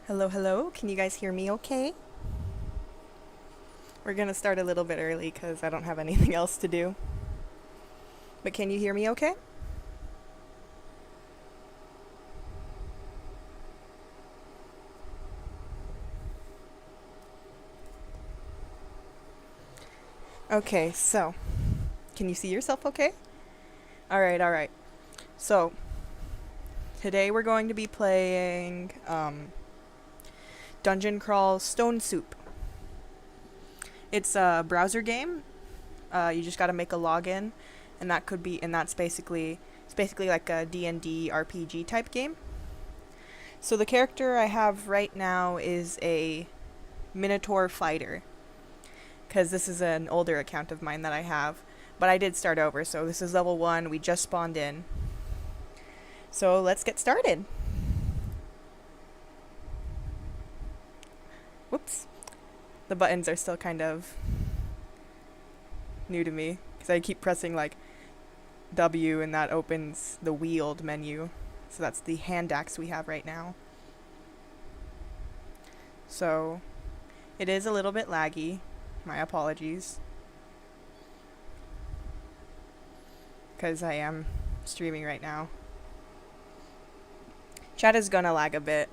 Hello, hello. Can you guys hear me okay? We're gonna start a little bit early because I don't have anything else to do. But can you hear me okay? Okay, so can you see yourself okay? Alright, alright. So today we're going to be playing Dungeon Crawl Stone Soup. It's a browser game. You just gotta make a login, and that's basically it's basically like a D&D RPG type game. So the character I have right now is a Minotaur fighter, because this is an older account of mine that I have. But I did start over, so this is level 1. We just spawned in. So let's get started. Whoops. The buttons are still kind of new to me, because I keep pressing like W and that opens the wheeled menu. So that's the hand axe we have right now. So it is a little bit laggy. My apologies. Because I am streaming right now. Chat is gonna lag a bit.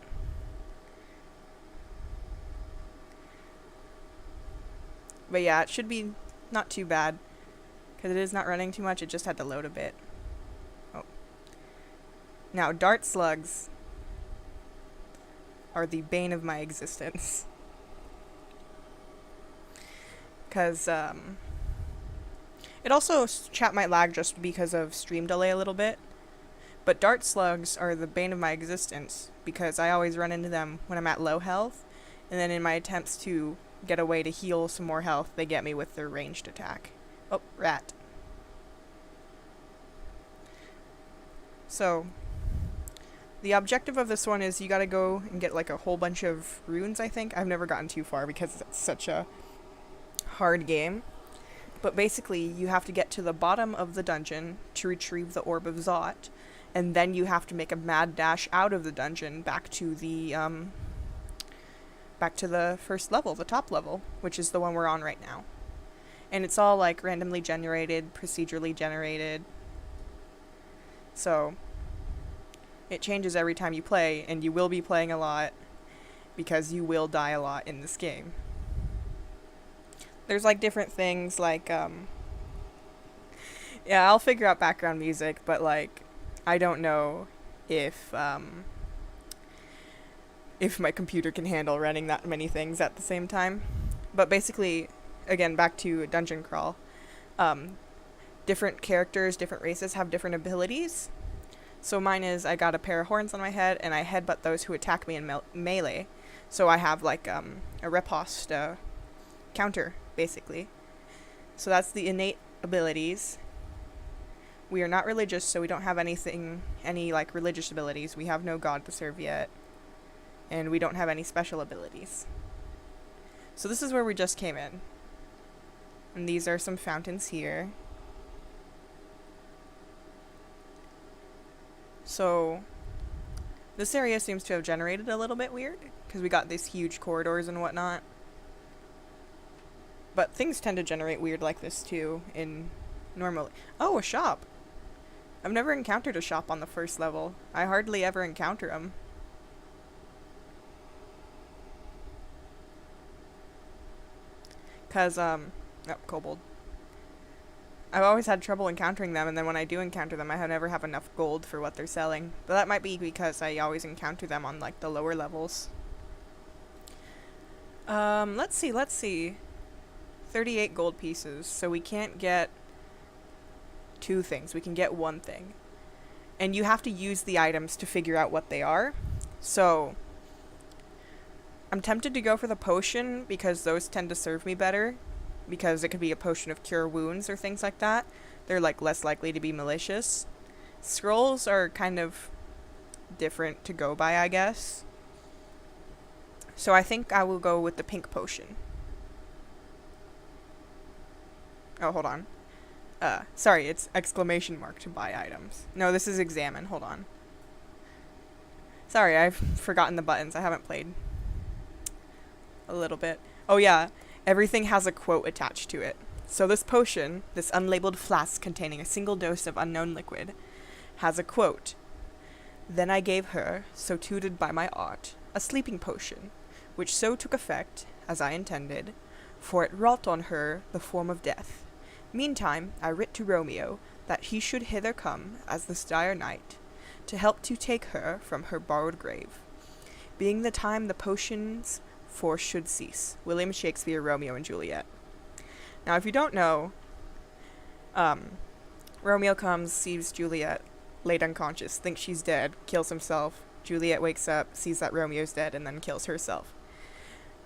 But yeah, it should be not too bad. Because it is not running too much, it just had to load a bit. Oh. Now, dart slugs are the bane of my existence. Because, it also, chat might lag just because of stream delay a little bit. But dart slugs are the bane of my existence because I always run into them when I'm at low health. And then in my attempts to get away to heal some more health, they get me with their ranged attack. Oh, rat. So, the objective of this one is you gotta go and get like a whole bunch of runes, I think. I've never gotten too far because it's such a hard game. But basically, you have to get to the bottom of the dungeon to retrieve the Orb of Zot. And then you have to make a mad dash out of the dungeon back to the first level, the top level, which is the one we're on right now. And it's all like randomly generated, procedurally generated. So it changes every time you play, and you will be playing a lot because you will die a lot in this game. There's like different things like yeah, I'll figure out background music, but like I don't know if my computer can handle running that many things at the same time. But basically, again, back to Dungeon Crawl. Different characters, different races have different abilities. So mine is I got a pair of horns on my head, and I headbutt those who attack me in melee. So I have like a riposte counter, basically. So that's the innate abilities. We are not religious, so we don't have any like religious abilities. We have no god to serve yet. And we don't have any special abilities. So this is where we just came in. And these are some fountains here. So this area seems to have generated a little bit weird, because we got these huge corridors and whatnot. But things tend to generate weird like this too in normally. Oh, a shop. I've never encountered a shop on the first level. I hardly ever encounter them. Because, oh, kobold. I've always had trouble encountering them, and then when I do encounter them, I never have enough gold for what they're selling. But that might be because I always encounter them on, like, the lower levels. Let's see. 38 gold pieces, so we can't get 2 things. We can get 1 thing. And you have to use the items to figure out what they are. So I'm tempted to go for the potion because those tend to serve me better, because it could be a potion of cure wounds or things like that. They're like less likely to be malicious. Scrolls are kind of different to go by, I guess. So I think I will go with the pink potion. Oh, hold on. Sorry, it's exclamation mark to buy items. No, this is examine. Hold on. Sorry, I've forgotten the buttons. I haven't played a little bit. Oh yeah, everything has a quote attached to it. So this potion, this unlabeled flask containing a single dose of unknown liquid, has a quote. Then I gave her, so tutored by my art, a sleeping potion, which so took effect, as I intended, for it wrought on her the form of death. Meantime, I writ to Romeo, that he should hither come, as this dire night, to help to take her from her borrowed grave, being the time the potion's force should cease. William Shakespeare, Romeo and Juliet. Now, if you don't know, Romeo comes, sees Juliet laid unconscious, thinks she's dead, kills himself. Juliet wakes up, sees that Romeo's dead, and then kills herself.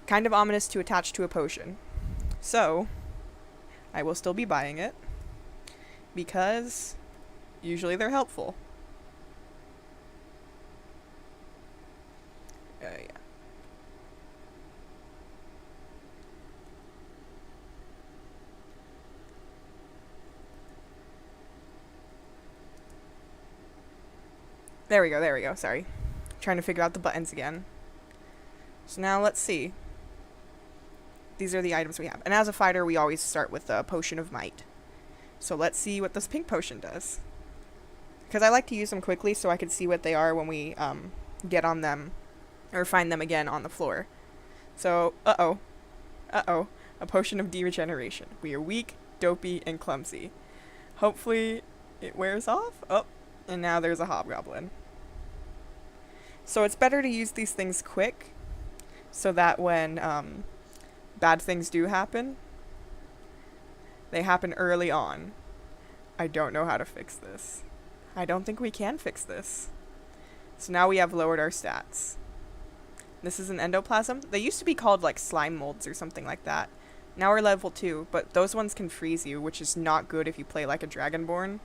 Kind of ominous to attach to a potion. So, I will still be buying it, because usually they're helpful. Yeah. There we go, sorry. Trying to figure out the buttons again. So now let's see. These are the items we have. And as a fighter, we always start with a potion of might. So let's see what this pink potion does. Because I like to use them quickly so I can see what they are when we get on them or find them again on the floor. So, uh-oh. A potion of degeneration. We are weak, dopey, and clumsy. Hopefully it wears off. Oh, and now there's a hobgoblin. So it's better to use these things quick so that when bad things do happen, they happen early on. I don't know how to fix this. I don't think we can fix this. So now we have lowered our stats. This is an endoplasm. They used to be called like slime molds or something like that. Now we're level 2, but those ones can freeze you, which is not good if you play like a Dragonborn.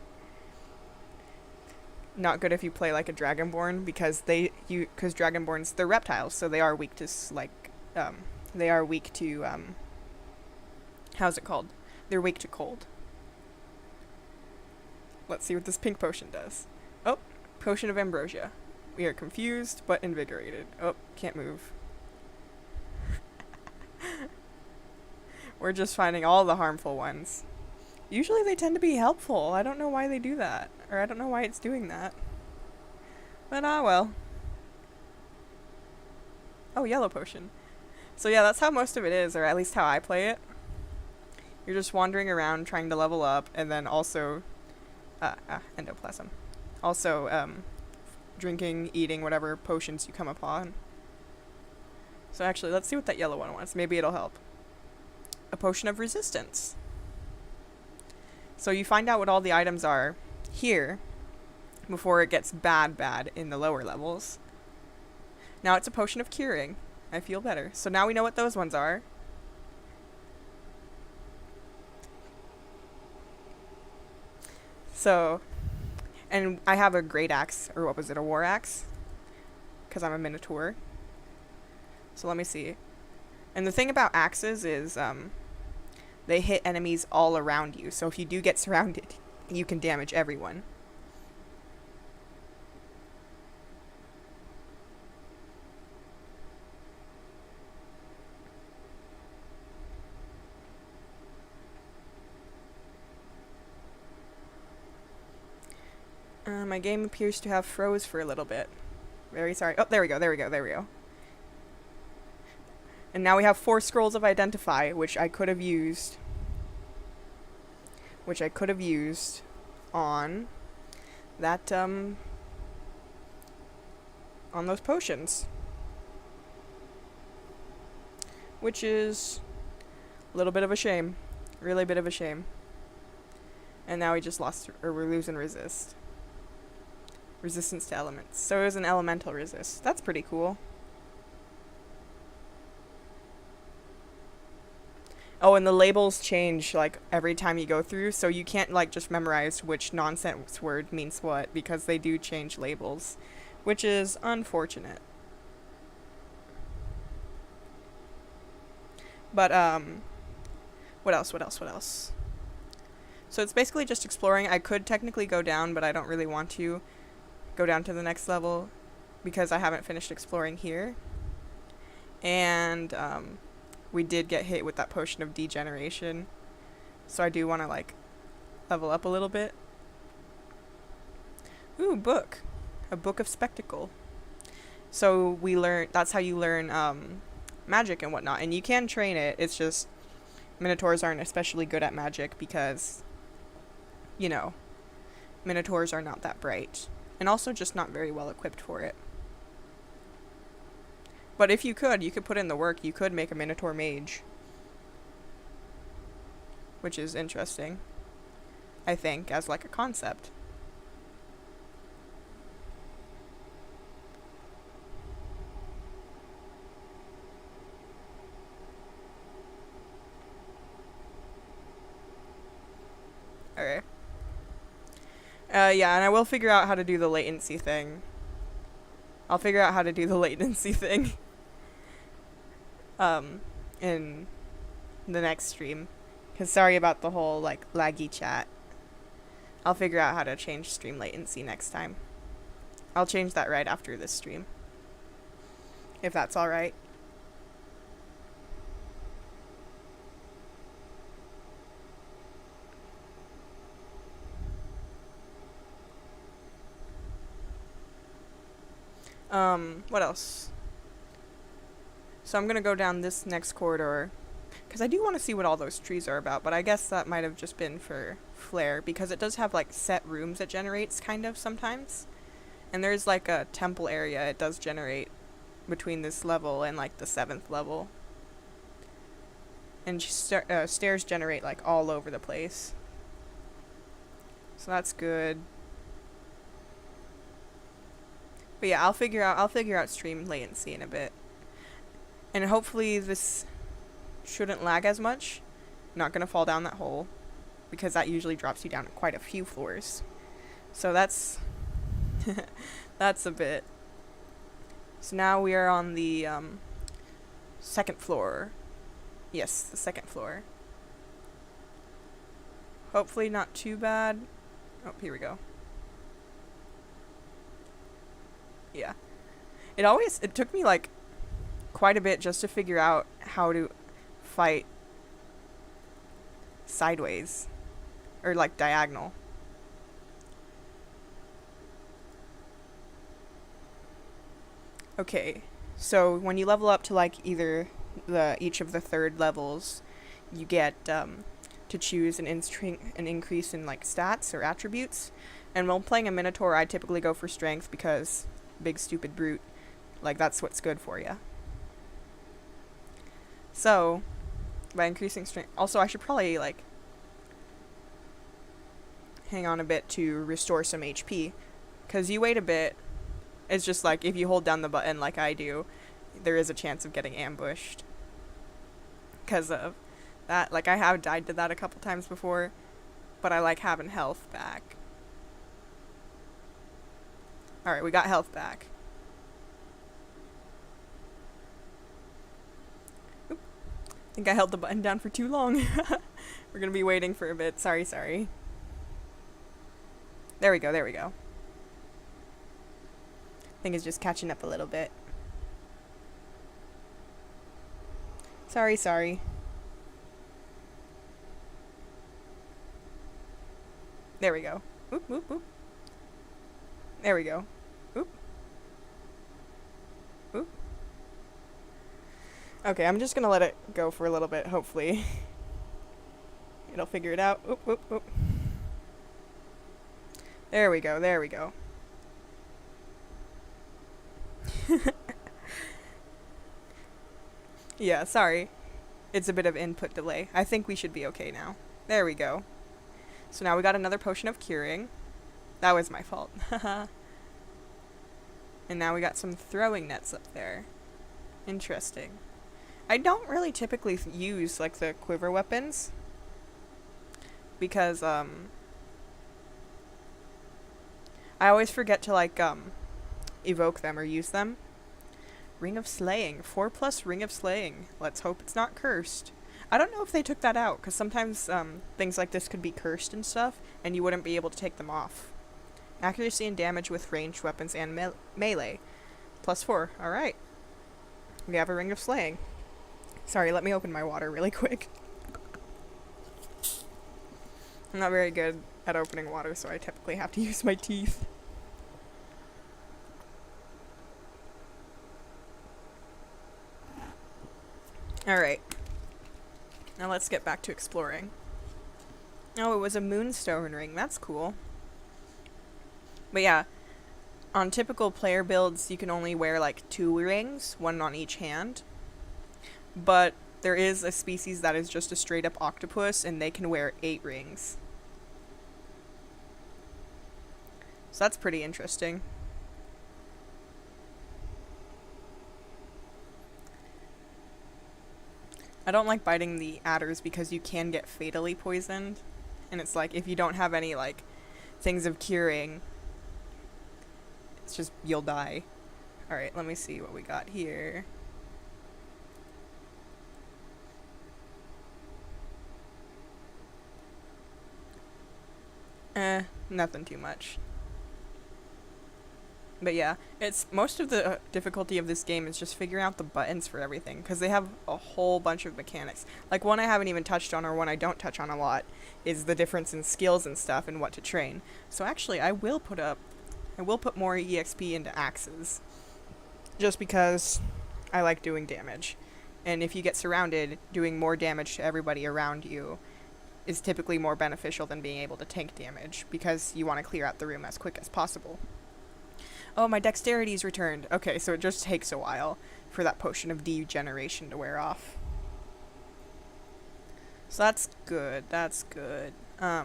Not good if you play like a Dragonborn because because Dragonborns, they're reptiles, so they are weak to how's it called? They're weak to cold. Let's see what this pink potion does. Oh, potion of ambrosia. We are confused but invigorated. Oh, can't move. We're just finding all the harmful ones. Usually they tend to be helpful. I don't know why they do that. Or I don't know why it's doing that. But well. Oh, yellow potion. So yeah, that's how most of it is, or at least how I play it. You're just wandering around trying to level up, and then also... endoplasm. Also, drinking, eating whatever potions you come upon. So actually, let's see what that yellow one was. Maybe it'll help. A potion of resistance. So you find out what all the items are here before it gets bad in the lower levels. Now it's a potion of curing. I feel better. So now we know what those ones are. So, and I have a great axe, or what was it, a war axe? Because I'm a minotaur. So let me see. And the thing about axes is, they hit enemies all around you. So if you do get surrounded, you can damage everyone. My game appears to have froze for a little bit. Very sorry. Oh, there we go. And now we have 4 scrolls of identify, which I could have used on that, on those potions. Which is a little bit of a shame. Really bit of a shame. And now we just lost, or we're losing resist. Resistance to elements. So it was an elemental resist. That's pretty cool. Oh, and the labels change, like, every time you go through, so you can't, like, just memorize which nonsense word means what, because they do change labels, which is unfortunate. But, what else? So it's basically just exploring. I could technically go down, but I don't really want to go down to the next level, because I haven't finished exploring here. And we did get hit with that potion of degeneration. So I do want to like level up a little bit. Ooh, book. A book of spectacle. So we learn, that's how you learn magic and whatnot. And you can train it. It's just Minotaurs aren't especially good at magic because, you know, Minotaurs are not that bright. And also just not very well equipped for it. But if you could put in the work. You could make a Minotaur mage. Which is interesting, I think, as like a concept. Okay. Yeah, and I will figure out how to do the latency thing. I'll figure out how to do the latency thing. In the next stream. Because sorry about the whole, like, laggy chat. I'll figure out how to change stream latency next time. I'll change that right after this stream. If that's alright. What else? So I'm gonna go down this next corridor, because I do want to see what all those trees are about, but I guess that might have just been for flair, because it does have, like, set rooms it generates, kind of, sometimes. And there's, like, a temple area it does generate between this level and, like, the 7th level. And stairs generate, like, all over the place. So that's good. But yeah, I'll figure out stream latency in a bit. And hopefully this shouldn't lag as much. Not gonna fall down that hole, because that usually drops you down quite a few floors. So that's that's a bit. So now we are on the 2nd floor. Yes, the 2nd floor. Hopefully not too bad. Oh, here we go. Yeah. It took me like quite a bit just to figure out how to fight sideways or like diagonal. Okay, so when you level up to like either each of the 3rd levels, you get to choose an increase in like stats or attributes. And when playing a Minotaur, I typically go for strength because big stupid brute, like that's what's good for you. So by increasing strength, also I should probably like hang on a bit to restore some HP, because you wait a bit. It's just like if you hold down the button like I do, there is a chance of getting ambushed because of that. Like I have died to that a couple times before, but I like having health back. Alright, we got health back. Oop. I think I held the button down for too long. We're gonna be waiting for a bit. Sorry. There we go. I think it's just catching up a little bit. Sorry. There we go. Oop. There we go. Oop. Okay, I'm just gonna let it go for a little bit, hopefully. It'll figure it out. Oop. There we go. Yeah, sorry. It's a bit of input delay. I think we should be okay now. There we go. So now we got another potion of curing. That was my fault. And now we got some throwing nets up there. Interesting. I don't really typically use like the quiver weapons, because I always forget to like evoke them or use them. Ring of Slaying. 4+ Ring of Slaying. Let's hope it's not cursed. I don't know if they took that out, because sometimes things like this could be cursed and stuff, and you wouldn't be able to take them off. Accuracy and damage with ranged weapons and melee. +4. Alright. We have a Ring of Slaying. Sorry, let me open my water really quick. I'm not very good at opening water, so I typically have to use my teeth. Alright. Now let's get back to exploring. Oh, it was a moonstone ring. That's cool. But yeah, on typical player builds, you can only wear like 2 rings, 1 on each hand. But there is a species that is just a straight up octopus, and they can wear 8 rings. So that's pretty interesting. I don't like biting the adders because you can get fatally poisoned. And it's like, if you don't have any like things of curing, it's just, you'll die. Alright, let me see what we got here. Nothing too much. But yeah, it's most of the difficulty of this game is just figuring out the buttons for everything, because they have a whole bunch of mechanics. Like, one I haven't even touched on, or one I don't touch on a lot, is the difference in skills and stuff and what to train. So actually, I will put more EXP into axes, just because I like doing damage. And if you get surrounded, doing more damage to everybody around you is typically more beneficial than being able to tank damage, because you want to clear out the room as quick as possible. Oh, my dexterity's returned. Okay, so it just takes a while for that potion of degeneration to wear off. So that's good. That's good. I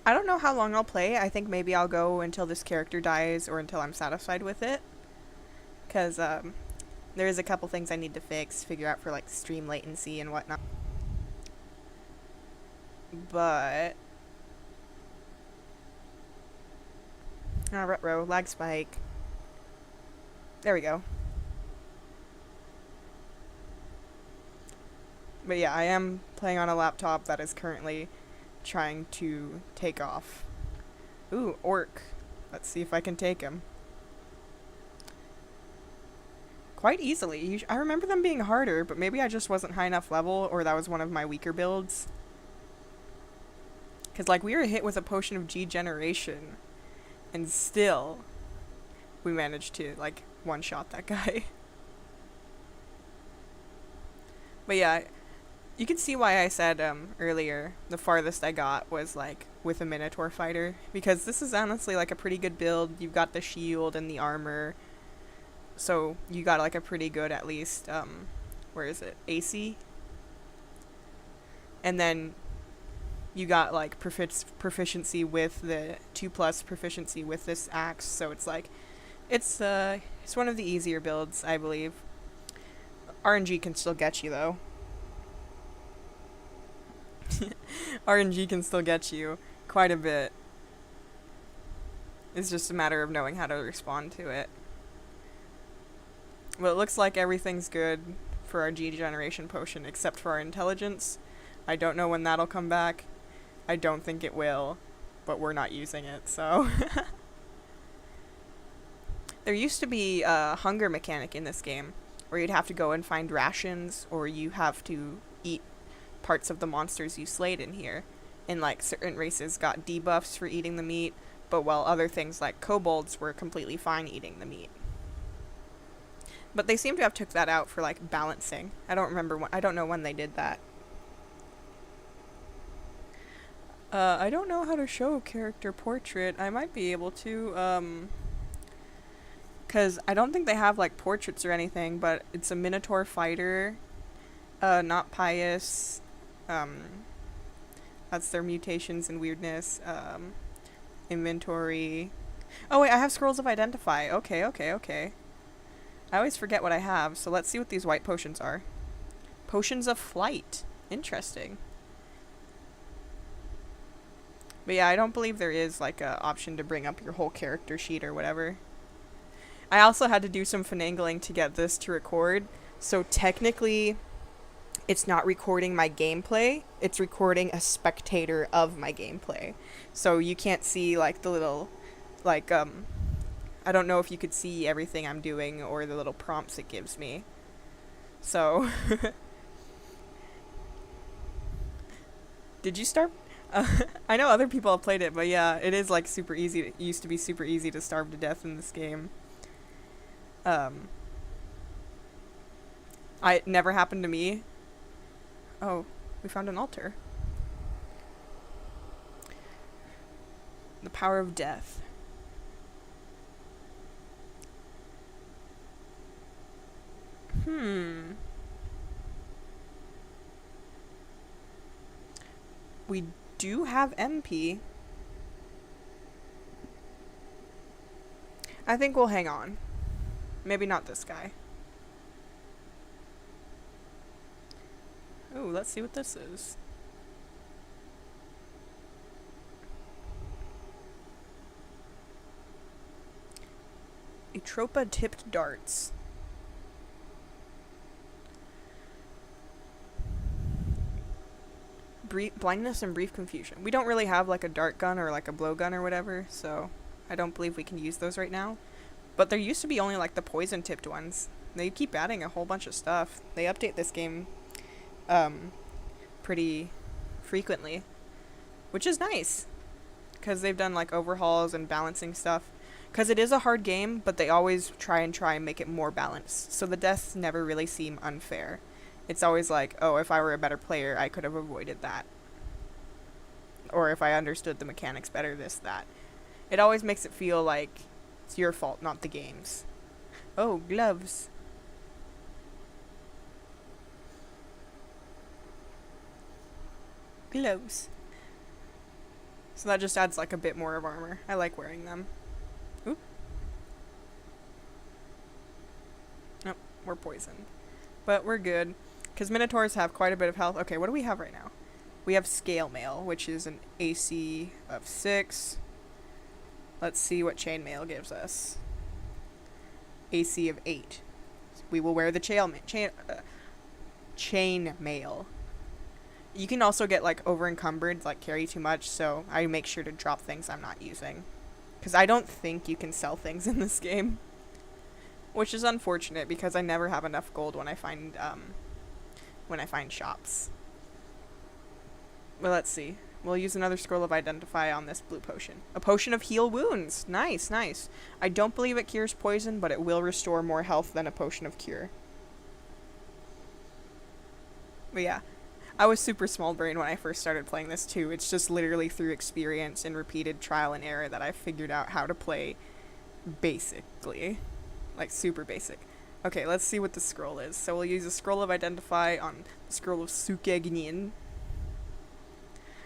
don't know how long I'll play. I think maybe I'll go until this character dies or until I'm satisfied with it. Because there is a couple things I need to figure out for like stream latency and whatnot. But retro, lag spike. There we go. But yeah, I am playing on a laptop that is currently trying to take off. Ooh, orc. Let's see if I can take him. Quite easily. I remember them being harder, but maybe I just wasn't high enough level, or that was one of my weaker builds. Because, like, we were hit with a potion of degeneration, and still, we managed to, like, one-shot that guy. But yeah, you can see why I said earlier the farthest I got was, like, with a Minotaur fighter. Because this is honestly, like, a pretty good build. You've got the shield and the armor. So, you got, like, a pretty good, at least, where is it? AC? And then you got like proficiency with the 2+ proficiency with this axe, so it's like it's one of the easier builds, I believe. RNG can still get you though. RNG can still get you quite a bit. It's just a matter of knowing how to respond to it. Well, it looks like everything's good for our degeneration potion except for our intelligence. I don't know when that'll come back. I don't think it will, but we're not using it, so. There used to be a hunger mechanic in this game, where you'd have to go and find rations, or you have to eat parts of the monsters you slayed in here. And, like, certain races got debuffs for eating the meat, but while other things like kobolds were completely fine eating the meat. But they seem to have took that out for, like, balancing. I don't know when they did that. I don't know how to show character portrait. I might be able to, because I don't think they have, like, portraits or anything, but it's a Minotaur fighter, not pious, that's their mutations and weirdness, inventory. Oh, wait, I have Scrolls of Identify. Okay. I always forget what I have, so let's see what these white potions are. Potions of Flight. Interesting. But yeah, I don't believe there is, like, a option to bring up your whole character sheet or whatever. I also had to do some finagling to get this to record, so technically it's not recording my gameplay, it's recording a spectator of my gameplay. So you can't see, like, the little, Like, I don't know if you could see everything I'm doing or the little prompts it gives me. So, did you start? I know other people have played it, but yeah, it is like super easy. It used to be super easy to starve to death in this game. It never happened to me. Oh, we found an altar. The power of death. We do have MP. I think we'll hang on. Maybe not this guy. Ooh, let's see what this is. Atropa tipped darts. Blindness and brief confusion. We don't really have like a dart gun or like a blowgun or whatever, so I don't believe we can use those right now. But there used to be only like the poison tipped ones. They keep adding a whole bunch of stuff. They update this game pretty frequently, which is nice because they've done like overhauls and balancing stuff. Because it is a hard game, but they always try and make it more balanced, so the deaths never really seem unfair. It's always like, oh, if I were a better player, I could have avoided that. Or if I understood the mechanics better, this, that. It always makes it feel like it's your fault, not the game's. Oh, gloves. Gloves. So that just adds like a bit more of armor. I like wearing them. Ooh. Nope, we're poisoned. But we're good. Because Minotaurs have quite a bit of health. Okay, what do we have right now? We have Scale Mail, which is an AC of 6. Let's see what Chainmail gives us. AC of 8. We will wear the Chainmail. You can also get like over encumbered, like carry too much, so I make sure to drop things I'm not using. Because I don't think you can sell things in this game. Which is unfortunate because I never have enough gold when I find shops. Well, let's see. We'll use another scroll of identify on this blue potion. A potion of heal wounds. Nice, nice. I don't believe it cures poison, but it will restore more health than a potion of cure. But yeah, I was super small brain when I first started playing this too. It's just literally through experience and repeated trial and error that I figured out how to play basically. Like super basic. Okay, let's see what the scroll is. So we'll use a scroll of identify on the scroll of Sukegnin.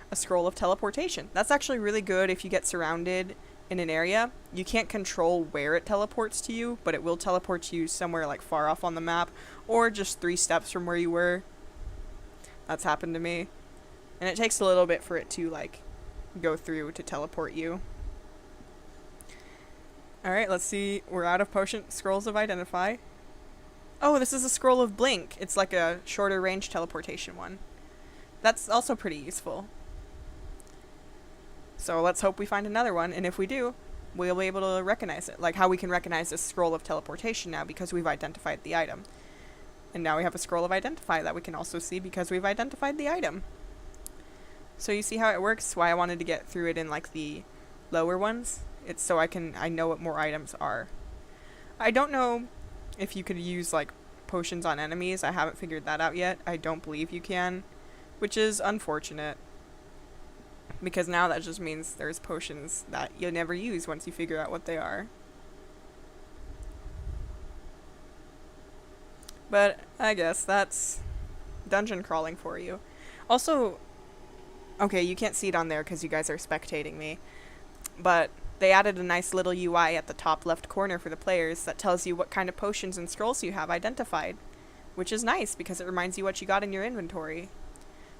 A scroll of teleportation. That's actually really good if you get surrounded in an area. You can't control where it teleports to you, but it will teleport you somewhere like far off on the map or just 3 steps from where you were. That's happened to me. And it takes a little bit for it to like go through to teleport you. Alright, let's see. We're out of potion scrolls of identify. Oh, this is a scroll of blink. It's like a shorter range teleportation one. That's also pretty useful. So let's hope we find another one, and if we do, we'll be able to recognize it. Like how we can recognize this scroll of teleportation now because we've identified the item. And now we have a scroll of identify that we can also see because we've identified the item. So you see how it works? Why I wanted to get through it in like the lower ones? It's so I know what more items are. I don't know if you could use like potions on enemies. I haven't figured that out yet. I don't believe you can, which is unfortunate. Because now that just means there's potions that you'll never use once you figure out what they are. But I guess that's dungeon crawling for you. Also, okay, you can't see it on there because you guys are spectating me, but they added a nice little UI at the top left corner for the players that tells you what kind of potions and scrolls you have identified, which is nice because it reminds you what you got in your inventory.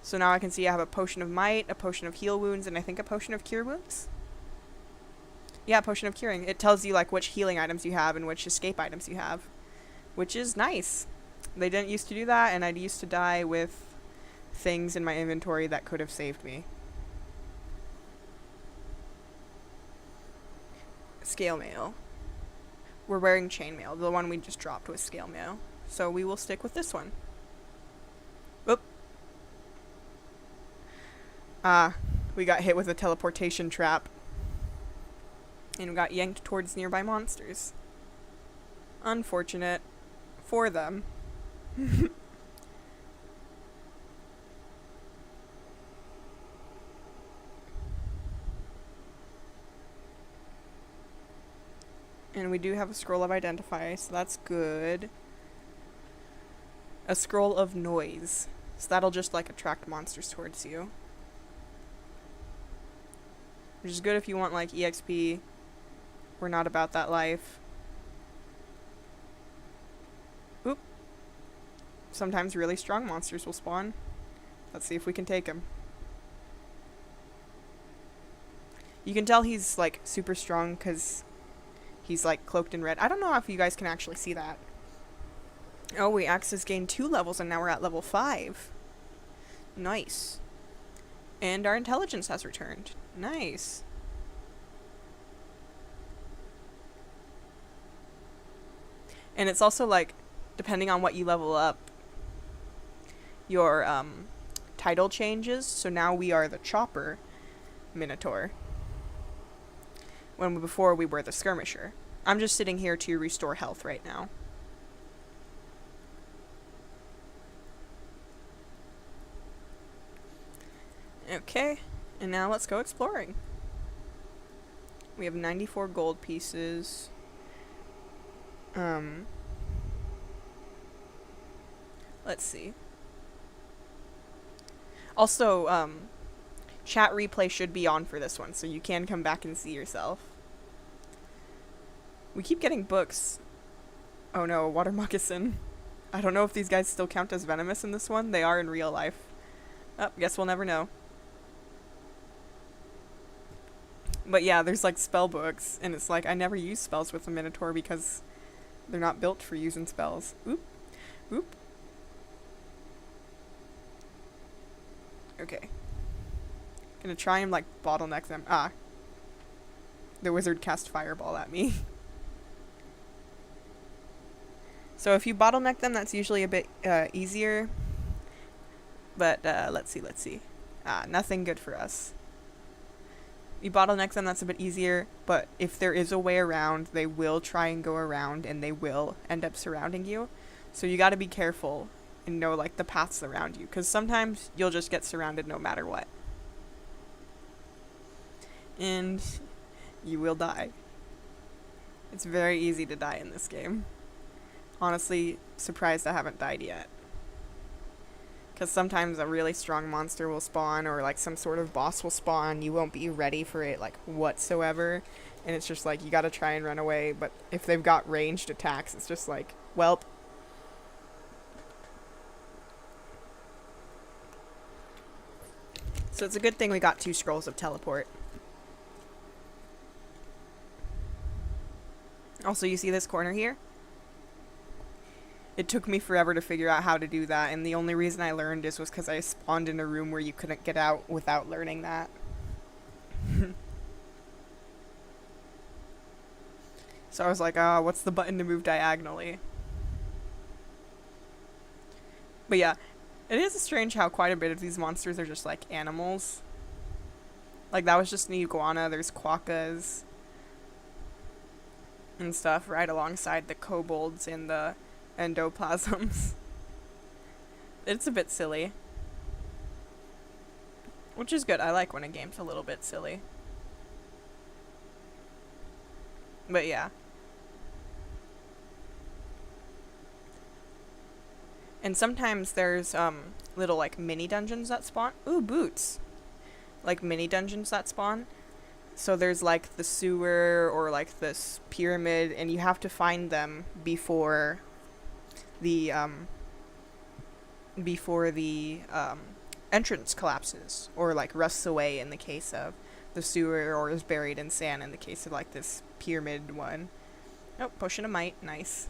So now I can see I have a potion of might, a potion of heal wounds, and I think a potion of cure wounds? Yeah, potion of curing. It tells you like which healing items you have and which escape items you have, which is nice. They didn't used to do that, and I used to die with things in my inventory that could have saved me. Scale mail. We're wearing chainmail. The one we just dropped was scale mail. So we will stick with this one. Oop. We got hit with a teleportation trap. And we got yanked towards nearby monsters. Unfortunate. For them. And we do have a scroll of identify, so that's good. A scroll of noise. So that'll just like attract monsters towards you. Which is good if you want like EXP. We're not about that life. Oop. Sometimes really strong monsters will spawn. Let's see if we can take them. You can tell he's like super strong because he's like cloaked in red. I don't know if you guys can actually see that. Oh, we Axis gained 2 levels and now we're at level 5. Nice. And our intelligence has returned. Nice. And it's also like, depending on what you level up, your title changes. So now we are the Chopper Minotaur. When before we were the Skirmisher. I'm just sitting here to restore health right now. Okay, and now let's go exploring. We have 94 gold pieces. Let's see. Also, chat replay should be on for this one, so you can come back and see yourself. We keep getting books. Oh no, water moccasin. I don't know if these guys still count as venomous in this one. They are in real life. Oh, guess we'll never know. But yeah, there's like spell books, and it's like I never use spells with the Minotaur because they're not built for using spells. Oop. Oop. Okay. Gonna try and like bottleneck them. Ah. The wizard cast fireball at me. So if you bottleneck them, that's usually a bit easier. But let's see. Ah, nothing good for us. You bottleneck them, that's a bit easier, but if there is a way around, they will try and go around, and they will end up surrounding you. So you gotta be careful and know, like, the paths around you, because sometimes you'll just get surrounded no matter what. And you will die. It's very easy to die in this game. Honestly, surprised I haven't died yet. Because sometimes a really strong monster will spawn, or like some sort of boss will spawn. You won't be ready for it like whatsoever, and it's just like you gotta try and run away. But if they've got ranged attacks, it's just like, welp. So it's a good thing we got 2 scrolls of teleport. Also, you see this corner here? It took me forever to figure out how to do that, and the only reason I learned was because I spawned in a room where you couldn't get out without learning that. So I was like, oh, what's the button to move diagonally? But yeah, it is strange how quite a bit of these monsters are just like animals. Like that was just an iguana, there's quokkas and stuff right alongside the kobolds and the endoplasms. It's a bit silly. Which is good. I like when a game's a little bit silly. But yeah. And sometimes there's little like mini dungeons that spawn. Ooh, boots. Like mini dungeons that spawn. So there's like the sewer or like this pyramid, and you have to find them before the entrance collapses or like rusts away in the case of the sewer, or is buried in sand in the case of like this pyramid one. Oh, potion of might, nice.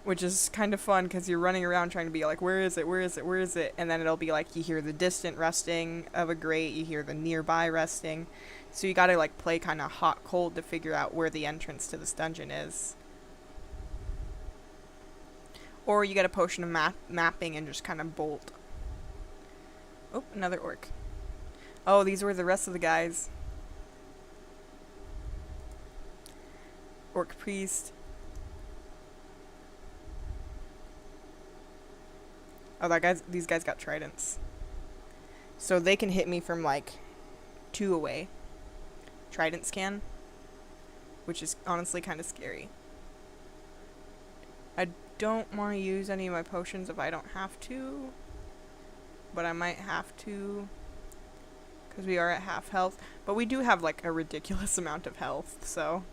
Which is kind of fun because you're running around trying to be like, where is it, where is it, where is it? And then it'll be like you hear the distant rusting of a grate, you hear the nearby rusting, So you gotta like play kind of hot cold to figure out where the entrance to this dungeon is. Or you get a potion of mapping and just kind of bolt. Oh, another orc. Oh, these were the rest of the guys. Orc priest. Oh, these guys got tridents. So they can hit me from like 2 away. Tridents can. Which is honestly kind of scary. I don't want to use any of my potions if I don't have to. But I might have to. Because we are at half health. But we do have like a ridiculous amount of health, so.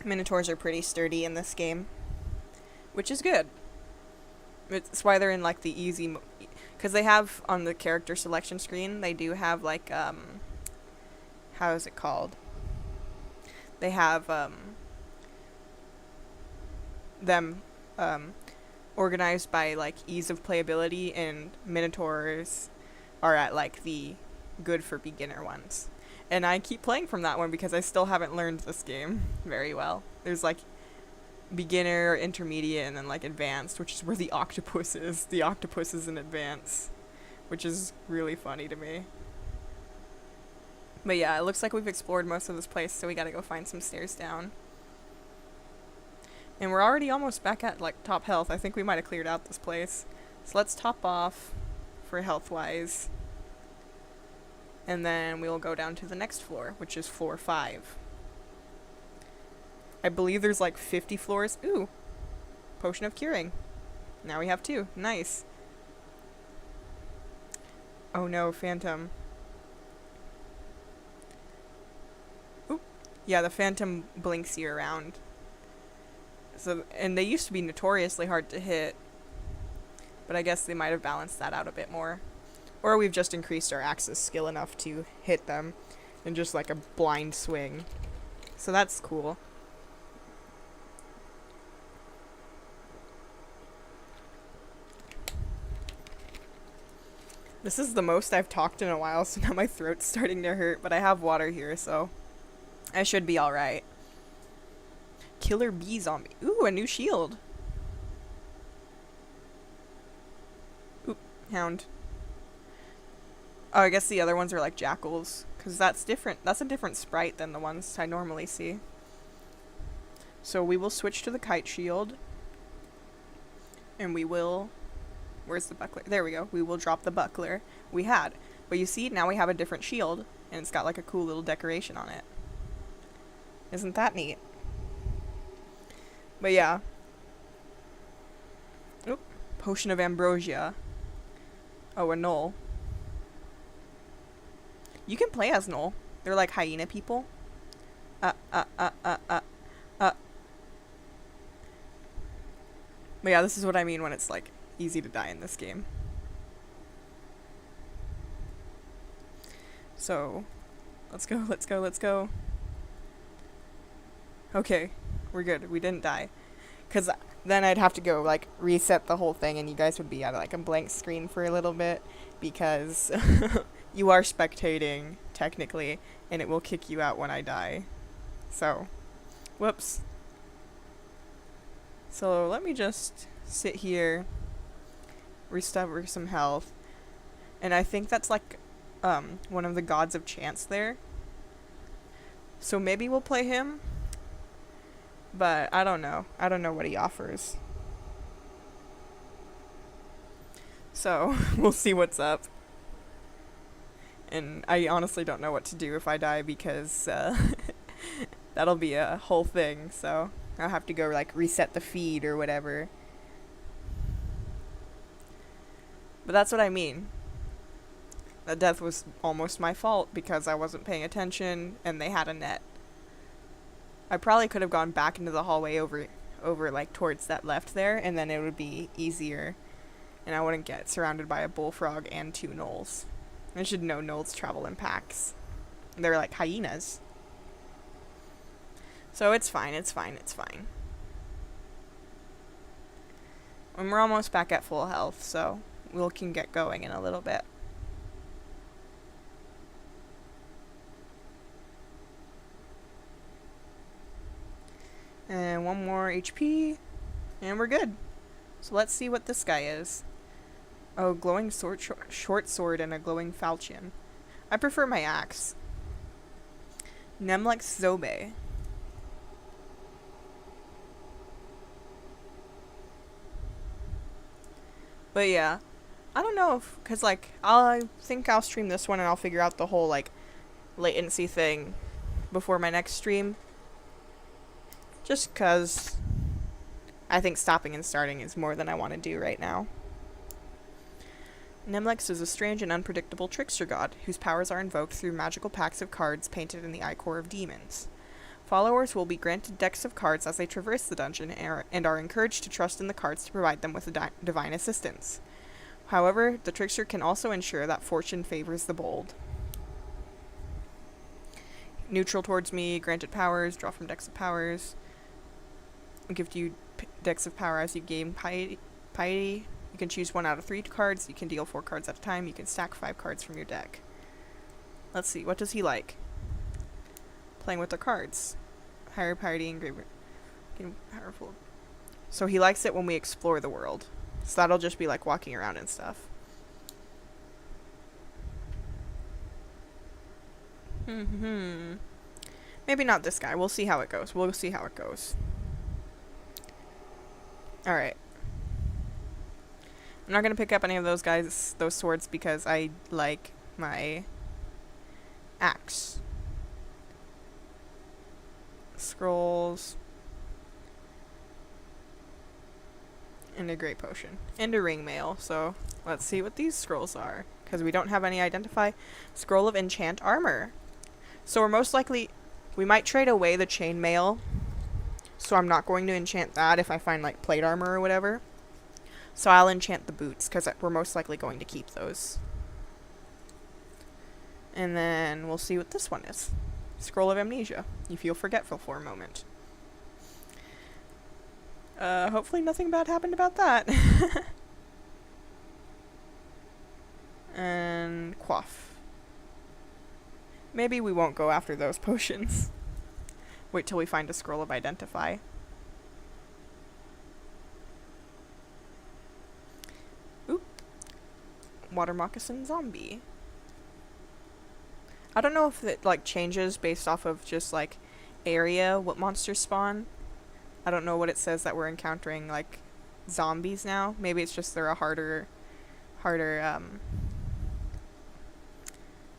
Minotaurs are pretty sturdy in this game. Which is good. It's why they're in like the easy because they have on the character selection screen, they do have like how is it called? They have them organized by like ease of playability, and Minotaurs are at like the good for beginner ones. And I keep playing from that one because I still haven't learned this game very well. There's like beginner, intermediate, and then like advanced, which is where the octopus is. The octopus is in advance, which is really funny to me. But yeah, it looks like we've explored most of this place, so we gotta go find some stairs down. And we're already almost back at like top health. I think we might have cleared out this place. So let's top off for health wise. And then we'll go down to the next floor, which is floor 5. I believe there's like 50 floors. Ooh, potion of curing. Now we have 2. Nice. Oh no, phantom. Oop. Yeah, the phantom blinks you around. So, and they used to be notoriously hard to hit, but I guess they might have balanced that out a bit more. Or we've just increased our axe's skill enough to hit them in just like a blind swing. So that's cool. This is the most I've talked in a while, so now my throat's starting to hurt, but I have water here, so I should be alright. Killer bee zombie. Ooh, a new shield. Oop, hound. Oh, I guess the other ones are like jackals, because that's different. That's a different sprite than the ones I normally see. So we will switch to the kite shield. And we will... Where's the buckler? There we go. We will drop the buckler we had. But you see, now we have a different shield, and it's got like a cool little decoration on it. Isn't that neat? But yeah. Oop. Potion of ambrosia. Oh, a gnoll. You can play as gnoll. They're like hyena people. But yeah, this is what I mean when it's like easy to die in this game. So, let's go, let's go, let's go. Okay, we're good. We didn't die. Because then I'd have to go, like, reset the whole thing, and you guys would be at, like, a blank screen for a little bit, because you are spectating, technically, and it will kick you out when I die. So, whoops. So, let me just sit here, restore some health, and I think that's, like, one of the gods of chance there. So maybe we'll play him, but I don't know. I don't know what he offers. So, we'll see what's up. And I honestly don't know what to do if I die, because that'll be a whole thing, so I'll have to go, like, reset the feed or whatever. But that's what I mean. That death was almost my fault because I wasn't paying attention and they had a net. I probably could have gone back into the hallway over like towards that left there, and then it would be easier and I wouldn't get surrounded by a bullfrog and 2 gnolls. I should know gnolls travel in packs. They're like hyenas. So it's fine, it's fine, it's fine. And we're almost back at full health, so we can get going in a little bit. 1 more HP, and we're good. So let's see what this guy is. Oh, glowing sword, short sword, and a glowing falchion. I prefer my axe. Nemlex Zobe. But yeah, I don't know if, cause like, I think I'll stream this one and I'll figure out the whole like latency thing before my next stream. Just cause I think stopping and starting is more than I want to do right now. Nemlex is a strange and unpredictable trickster god, whose powers are invoked through magical packs of cards painted in the ichor of demons. Followers will be granted decks of cards as they traverse the dungeon and are encouraged to trust in the cards to provide them with divine assistance. However, the trickster can also ensure that fortune favors the bold. Neutral towards me, granted powers, draw from decks of powers. Give you decks of power as you gain piety. You can choose 1 out of 3 cards. You can deal 4 cards at a time. You can stack 5 cards from your deck. Let's see. What does he like? Playing with the cards. Higher piety and greater. Getting powerful. So he likes it when we explore the world. So that'll just be like walking around and stuff. Maybe not this guy. We'll see how it goes. We'll see how it goes. Alright. I'm not going to pick up any of those guys, those swords, because I like my axe. Scrolls. And a great potion. And a ring mail. So let's see what these scrolls are. Because we don't have any identify. Scroll of enchant armor. So we're most likely... We might trade away the chainmail. So I'm not going to enchant that if I find like plate armor or whatever. So I'll enchant the boots, because we're most likely going to keep those. And then we'll see what this one is. Scroll of Amnesia. You feel forgetful for a moment. Hopefully nothing bad happened about that. And quaff. Maybe we won't go after those potions. Wait till we find a Scroll of Identify. Water moccasin zombie. I don't know if it like changes based off of just like area what monsters spawn. I don't know what it says that we're encountering like zombies now. Maybe it's just they're a harder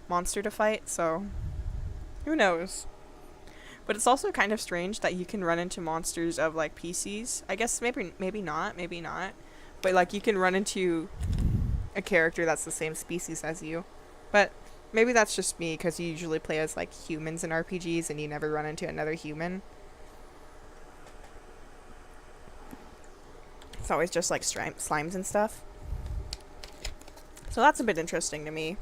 monster to fight, so who knows. But it's also kind of strange that you can run into monsters of like PCs. I guess maybe not. But like you can run into a character that's the same species as you. But maybe that's just me, because you usually play as like humans in RPGs and you never run into another human. It's always just like slimes and stuff. So that's a bit interesting to me.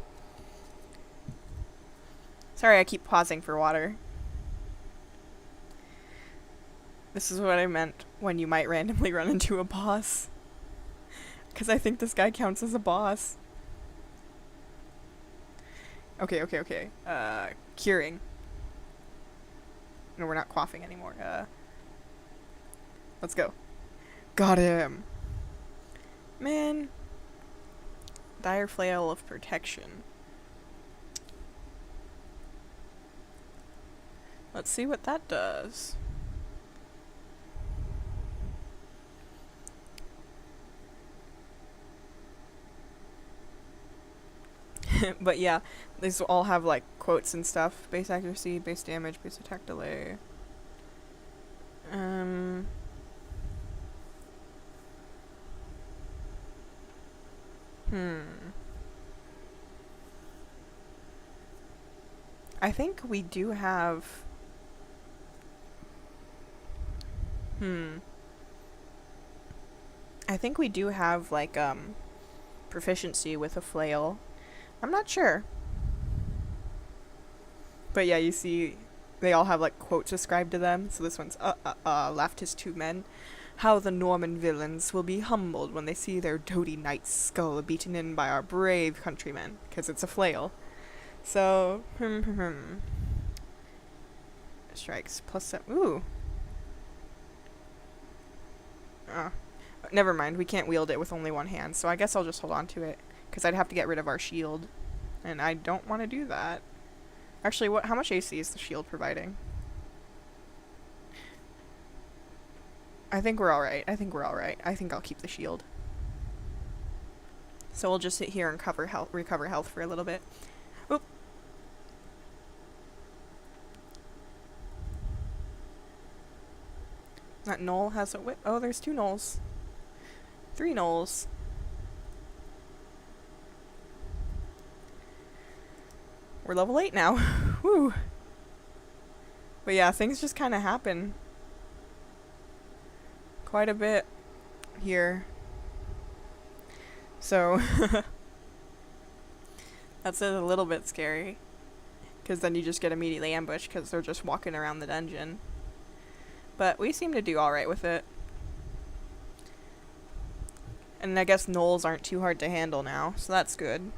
Sorry, I keep pausing for water. This is what I meant when you might randomly run into a boss. Because I think this guy counts as a boss. Okay. Curing. No, we're not quaffing anymore. Let's go. Got him. Man. Dire Flail of Protection. Let's see what that does. But yeah, these all have like quotes and stuff. Base accuracy, base damage, base attack delay. I think we do have... I think we do have, like, proficiency with a flail. I'm not sure. But yeah, you see, they all have, like, quotes ascribed to them. So this one's, laughed his 2 men. How the Norman villains will be humbled when they see their doughty knight's skull beaten in by our brave countrymen. Because it's a flail. So, Strikes plus 7. Ooh. Never mind, we can't wield it with only one hand, so I guess I'll just hold on to it, because I'd have to get rid of our shield, and I don't want to do that. Actually, how much AC is the shield providing? I think we're alright. I think I'll keep the shield. So we'll just sit here and recover health for a little bit. Oop. That gnoll has a whip. Oh, there's 2 gnolls. 3 gnolls. We're level 8 now. Woo. But yeah, things just kind of happen. Quite a bit here. So, that's a little bit scary. Because then you just get immediately ambushed because they're just walking around the dungeon. But we seem to do alright with it. And I guess gnolls aren't too hard to handle now, so that's good.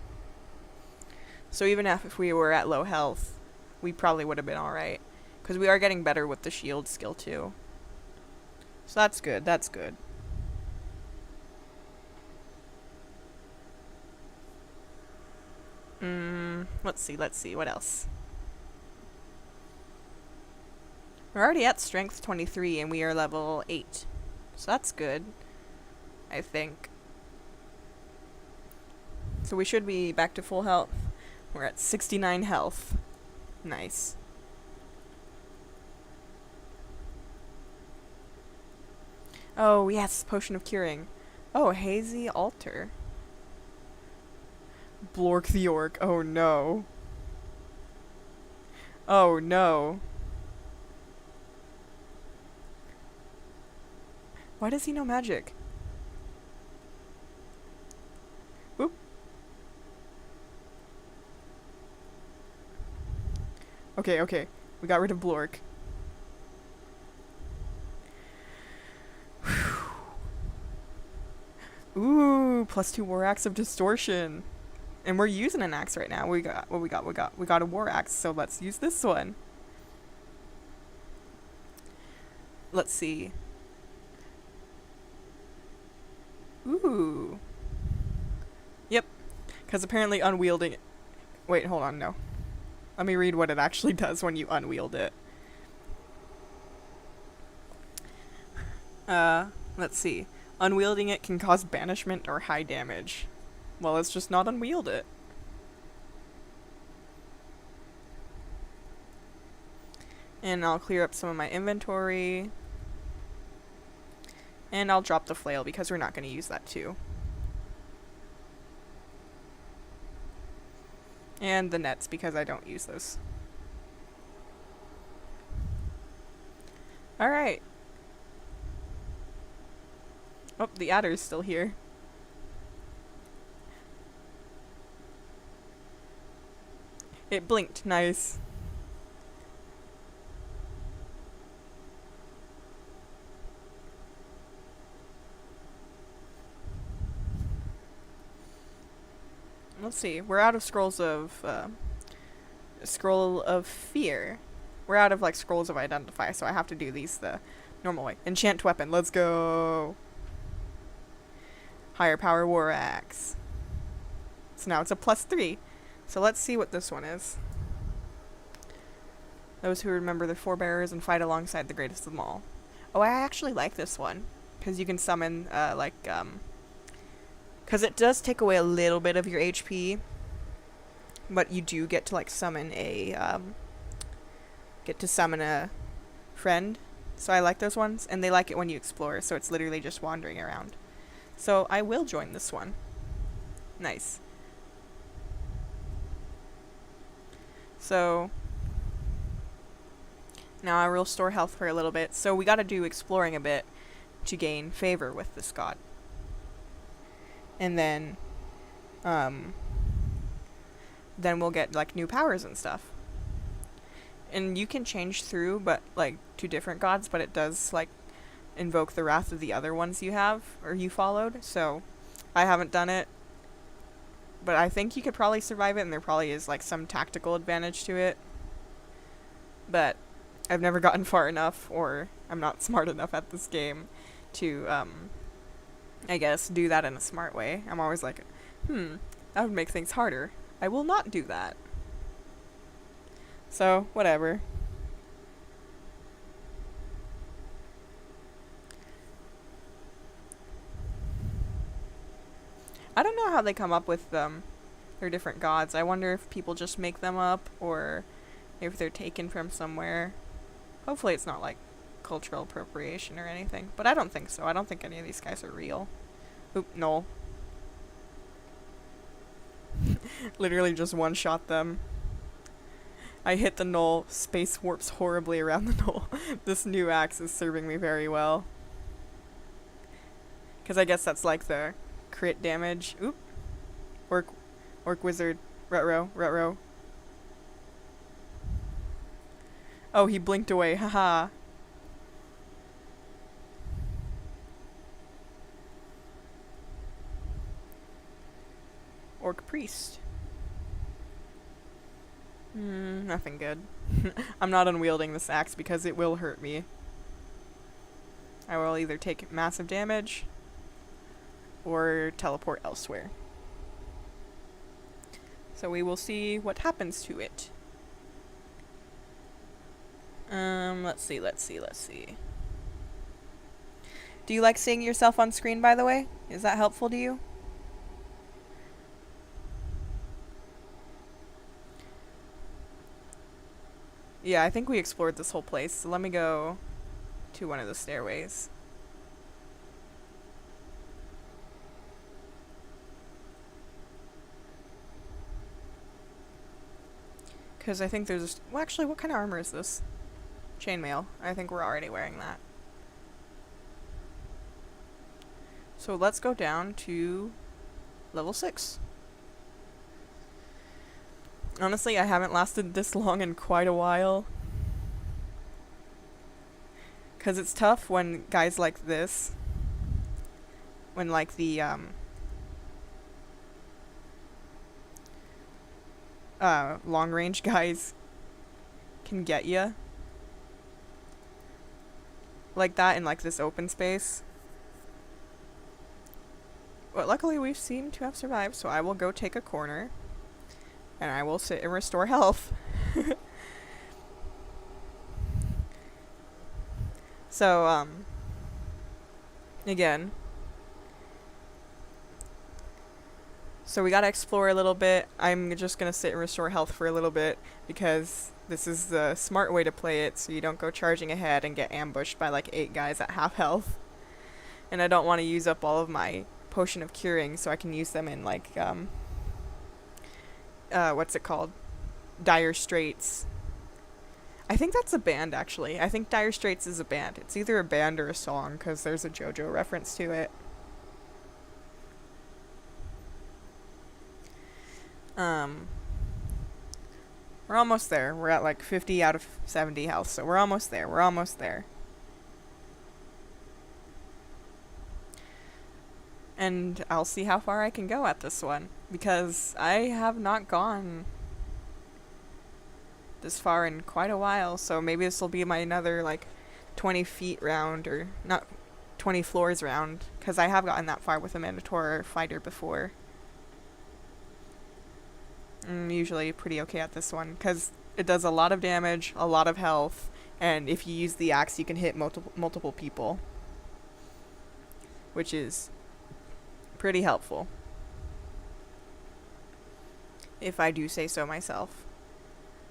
So even if we were at low health, we probably would have been alright. Because we are getting better with the shield skill too. So that's good, that's good. Let's see, what else? We're already at strength 23 and we are level 8. So that's good, I think. So we should be back to full health. We're at 69 health. Nice. Oh, yes, Potion of Curing. Oh, Hazy Altar. Blork the Orc. Oh, no. Oh, no. Why does he know magic? Oop. Okay, okay. We got rid of Blork. Ooh, +2 War Axe of Distortion. And we're using an axe right now. We got a War Axe, so let's use this one. Let's see. Ooh. Yep. Because apparently unwielding it... Wait, hold on, no. Let me read what it actually does when you unwield it. Let's see. Unwielding it can cause banishment or high damage. Well, let's just not unwield it. And I'll clear up some of my inventory. And I'll drop the flail because we're not going to use that too. And the nets because I don't use those. Alright. Oh, the adder's still here. It blinked. Nice. Let's see. We're out of scrolls of scroll of fear. We're out of like scrolls of identify, so I have to do these the normal way. Enchant weapon. Let's go. Higher power War Axe. So now it's a +3. So let's see what this one is. Those who remember their forebears and fight alongside the greatest of them all. Oh, I actually like this one. Because you can summon, because it does take away a little bit of your HP. But you do get to, like, summon a, friend. So I like those ones. And they like it when you explore. So it's literally just wandering around. So I will join this one. Nice. So now I will store health for a little bit. So we gotta do exploring a bit to gain favor with this god. And then we'll get like new powers and stuff. And you can change through, but like to different gods, but it does like invoke the wrath of the other ones you have or you followed. So I haven't done it, but I think you could probably survive it, and there probably is like some tactical advantage to it. But I've never gotten far enough, or I'm not smart enough at this game to, I guess, do that in a smart way. I'm always like, that would make things harder. I will not do that. So, whatever. I don't know how they come up with their different gods. I wonder if people just make them up or if they're taken from somewhere. Hopefully it's not like cultural appropriation or anything, but I don't think so. I don't think any of these guys are real. Oop, no. Literally just one-shot them. I hit the knoll, space warps horribly around the knoll. This new axe is serving me very well. Because I guess that's like the crit damage. Oop. Orc wizard. Rutro. Oh, he blinked away. Haha. Orc priest. Nothing good. I'm not unwielding this axe because it will hurt me. I will either take massive damage or teleport elsewhere. So we will see what happens to it. Let's see. Do you like seeing yourself on screen, by the way? Is that helpful to you? Yeah, I think we explored this whole place, so let me go to one of the stairways. Because I think there's... Well, actually, what kind of armor is this? Chainmail. I think we're already wearing that. So let's go down to level 6. Honestly, I haven't lasted this long in quite a while. Because it's tough when guys like this, when like the long range guys can get you like that in like this open space. But luckily we seem to have survived, so I will go take a corner and I will sit and restore health. So again, so we gotta explore a little bit. I'm just gonna sit and restore health for a little bit because this is the smart way to play it, so you don't go charging ahead and get ambushed by like 8 guys at half health. And I don't want to use up all of my potion of curing, so I can use them in like what's it called? Dire Straits. I think that's a band, actually. I think Dire Straits is a band. It's either a band or a song, because there's a JoJo reference to it. We're almost there. We're at like 50 out of 70 health, so we're almost there. We're almost there. And I'll see how far I can go at this one, because I have not gone this far in quite a while, so maybe this will be my another like 20 feet round, or not 20 floors round, because I have gotten that far with a Minotaur fighter before. I'm usually pretty okay at this one, because it does a lot of damage, a lot of health, and if you use the axe you can hit multiple people, which is pretty helpful, if I do say so myself.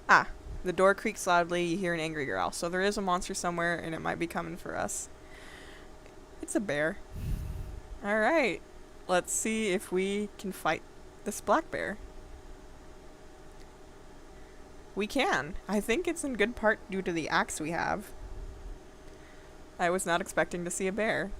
Ah, the door creaks loudly, you hear an angry growl, so there is a monster somewhere and it might be coming for us. It's a bear. Alright, let's see if we can fight this black bear. We can. I think it's in good part due to the axe we have. I was not expecting to see a bear.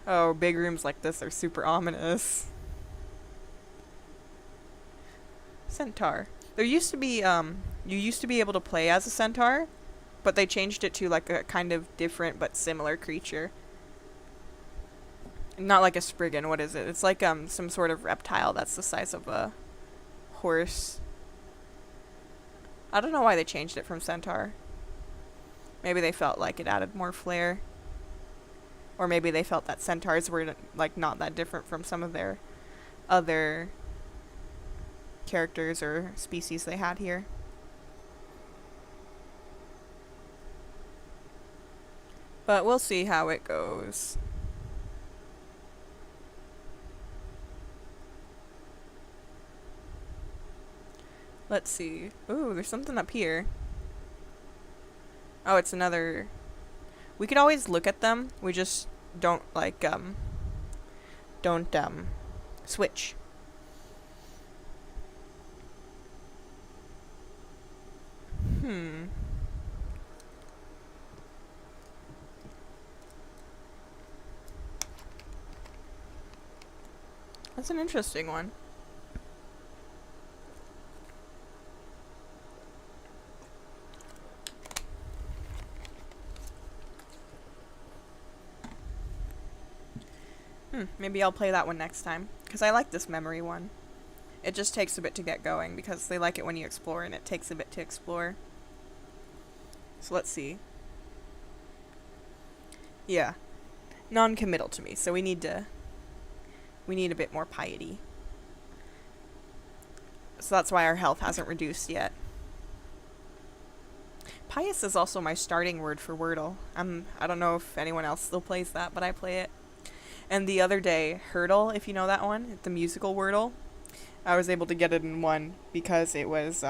Oh, big rooms like this are super ominous. Centaur. There used to be, you used to be able to play as a centaur, but they changed it to like a kind of different but similar creature. Not like a spriggan, what is it? It's like some sort of reptile that's the size of a horse. I don't know why they changed it from centaur. Maybe they felt like it added more flair. Or maybe they felt that centaurs were, like, not that different from some of their other characters or species they had here. But we'll see how it goes. Let's see. Ooh, there's something up here. Oh, it's another... We could always look at them. We just don't, like, switch. That's an interesting one. Maybe I'll play that one next time. Because I like this memory one. It just takes a bit to get going because they like it when you explore and it takes a bit to explore. So let's see. Yeah. Non-committal to me, so we need a bit more piety. So that's why our health hasn't reduced yet. Pious is also my starting word for Wordle. I don't know if anyone else still plays that, but I play it. And the other day, Hurdle, if you know that one, the musical Wordle, I was able to get it in one because it was,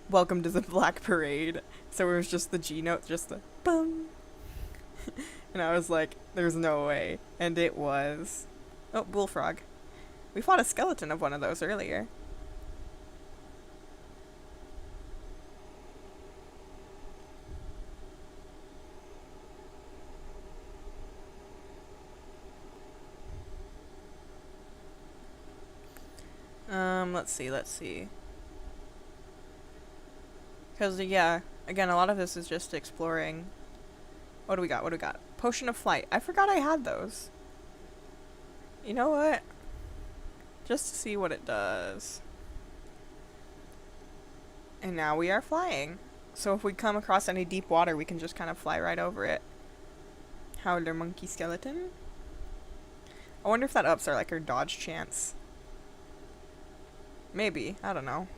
Welcome to the Black Parade. So it was just the G note, just the bum. And I was like, there's no way. And it was. Oh, Bullfrog. We fought a skeleton of one of those earlier. Let's see. Because, yeah, again, a lot of this is just exploring. What do we got? Potion of Flight. I forgot I had those. You know what? Just to see what it does. And now we are flying. So if we come across any deep water, we can just kind of fly right over it. Howler Monkey Skeleton. I wonder if that ups our, like, our dodge chance. Maybe. I don't know.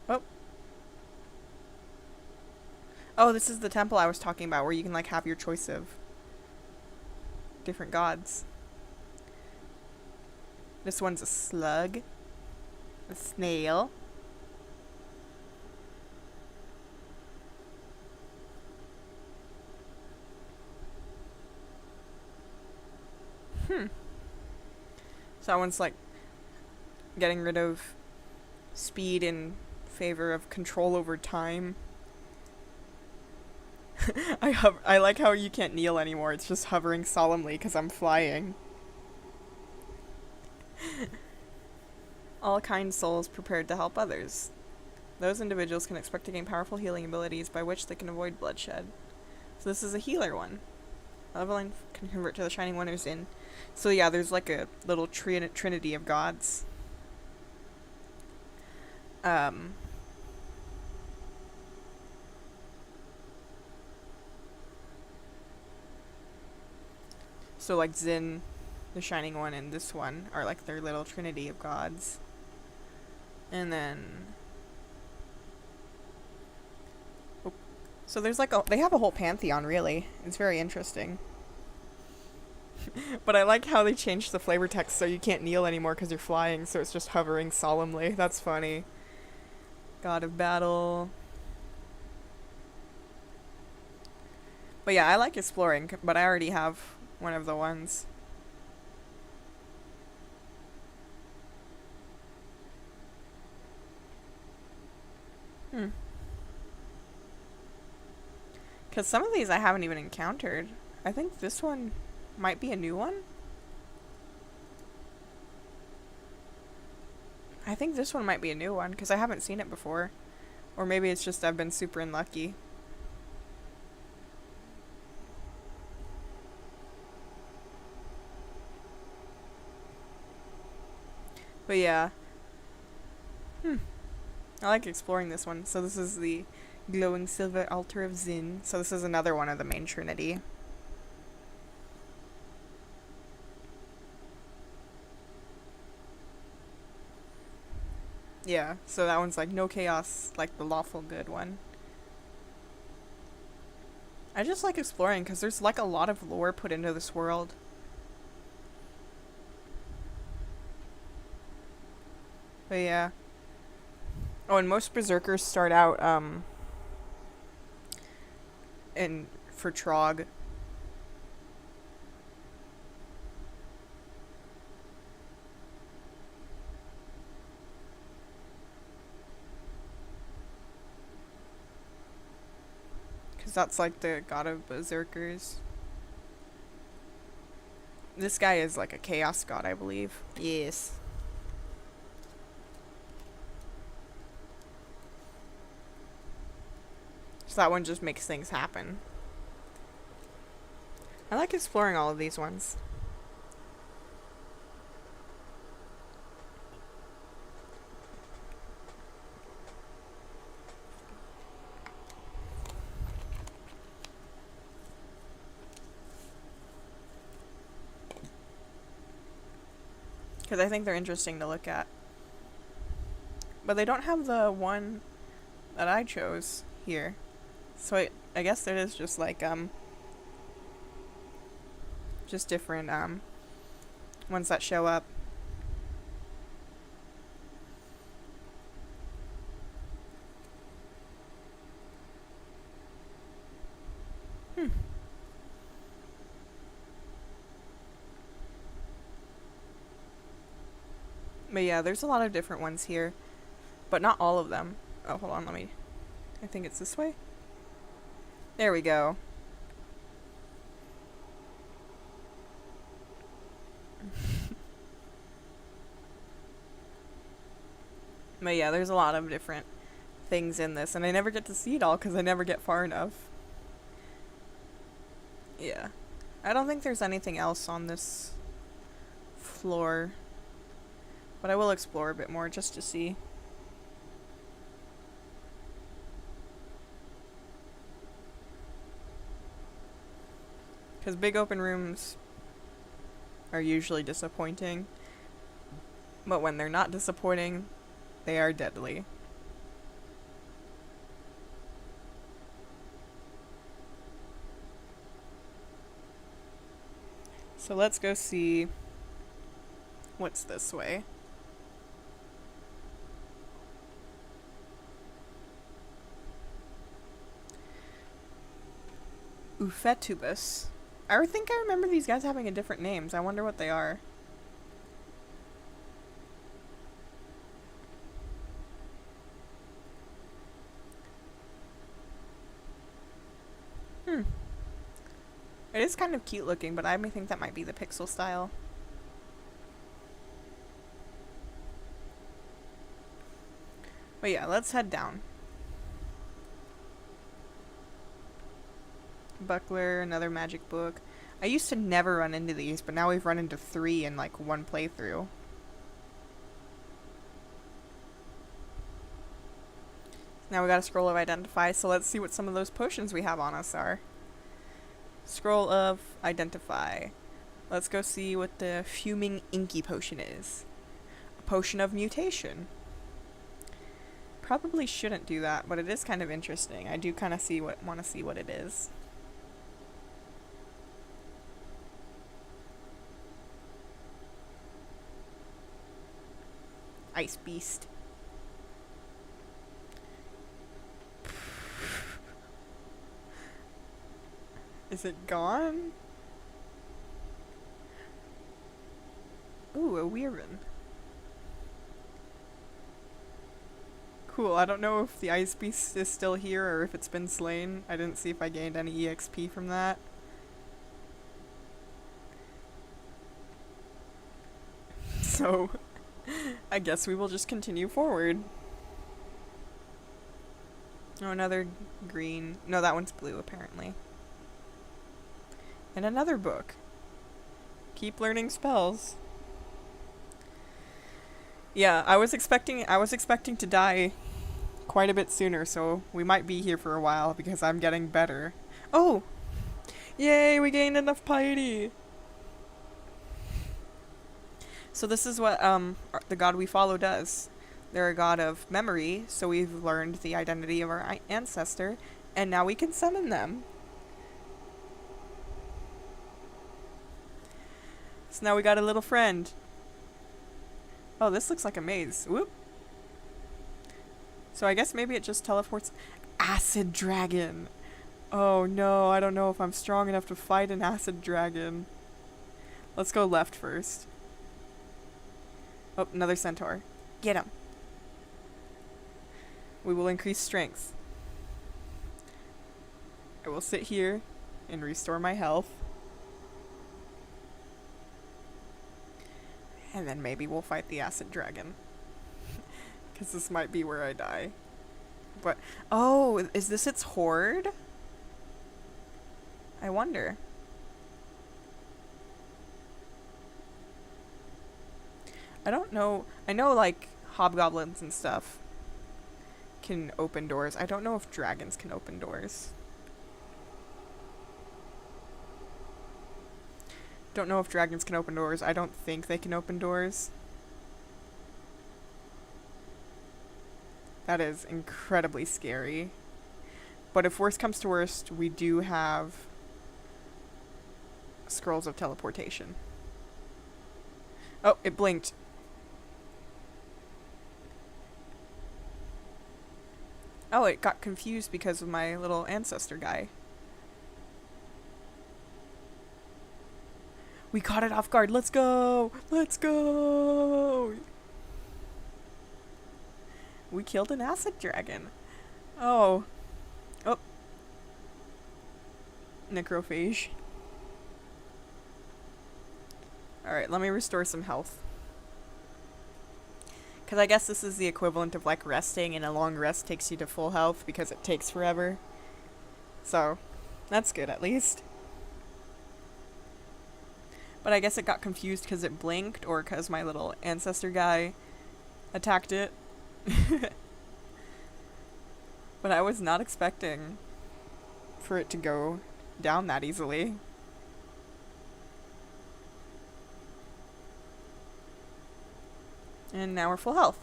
Oh. Oh, this is the temple I was talking about where you can, like, have your choice of different gods. This one's a slug. A snail. So that one's, like, getting rid of speed in favor of control over time. I like how you can't kneel anymore. It's just hovering solemnly because I'm flying. All kind souls prepared to help others. Those individuals can expect to gain powerful healing abilities by which they can avoid bloodshed. So this is a healer one. Leveling can convert to the Shining One who's in. So yeah, there's like a little trinity of gods. So like Zin, the Shining One, and this one are like their little trinity of gods. And then... Oh. So there's like they have a whole pantheon, really. It's very interesting. But I like how they changed the flavor text so you can't kneel anymore because you're flying, so it's just hovering solemnly. That's funny. God of Battle. But yeah, I like exploring, but I already have one of the ones. Because some of these I haven't even encountered. I think this one might be a new one. I think this one might be a new one because I haven't seen it before. Or maybe it's just I've been super unlucky. But yeah, Hmm. I like exploring this one. So this is the glowing silver altar of Zin. So this is another one of the main trinity. Yeah, so that one's like no chaos, like the lawful good one. I just like exploring because there's like a lot of lore put into this world. But yeah. Oh, and most berserkers start out in for Trog. Because that's like the god of berserkers. This guy is like a chaos god, I believe. Yes. So that one just makes things happen. I like exploring all of these ones. Because I think they're interesting to look at. But they don't have the one that I chose here. So I guess it is just like, just different, ones that show up. Hmm. But yeah, there's a lot of different ones here. But not all of them. Oh, hold on, I think it's this way. There we go. But yeah, there's a lot of different things in this, and I never get to see it all because I never get far enough. Yeah. I don't think there's anything else on this floor, but I will explore a bit more just to see. Because big open rooms are usually disappointing, but when they're not disappointing, they are deadly. So let's go see what's this way. Ufetubus. I think I remember these guys having a different names. I wonder what they are. Hmm. It is kind of cute looking, but I may think that might be the pixel style. But yeah, let's head down. Buckler, another magic book. I used to never run into these, but now we've run into 3 in like one playthrough. Now we got a scroll of identify, so let's see what some of those potions we have on us are. Scroll of identify. Let's go see what the fuming inky potion is. A potion of mutation. Probably shouldn't do that, but it is kind of interesting. I do kind of want to see what it is. Ice Beast. Is it gone? Ooh, a Weirin. Cool, I don't know if the Ice Beast is still here or if it's been slain. I didn't see if I gained any EXP from that. So, I guess we will just continue forward. Oh, another green. No, that one's blue, apparently. And another book. Keep learning spells. Yeah, I was expecting to die quite a bit sooner, so we might be here for a while because I'm getting better. Oh, yay, we gained enough piety. So this is what the god we follow does. They're a god of memory, so we've learned the identity of our ancestor, and now we can summon them. So now we got a little friend. Oh, this looks like a maze. Whoop. So I guess maybe it just teleports. Acid dragon. Oh no, I don't know if I'm strong enough to fight an acid dragon. Let's go left first. Oh, another centaur. Get him. We will increase strength. I will sit here and restore my health. And then maybe we'll fight the acid dragon. Because this might be where I die. But, oh, is this its horde? I wonder. I don't know. I know, like, hobgoblins and stuff can open doors. I don't know if dragons can open doors. Don't know if dragons can open doors. I don't think they can open doors. That is incredibly scary. But if worst comes to worst, we do have scrolls of teleportation. Oh, it blinked. Oh, it got confused because of my little ancestor guy. We caught it off guard. Let's go! Let's go! We killed an acid dragon. Oh. Oh. Necrophage. Alright, let me restore some health. Because I guess this is the equivalent of like resting, and a long rest takes you to full health because it takes forever. So, that's good at least. But I guess it got confused because it blinked, or because my little ancestor guy attacked it. But I was not expecting for it to go down that easily. And now we're full health.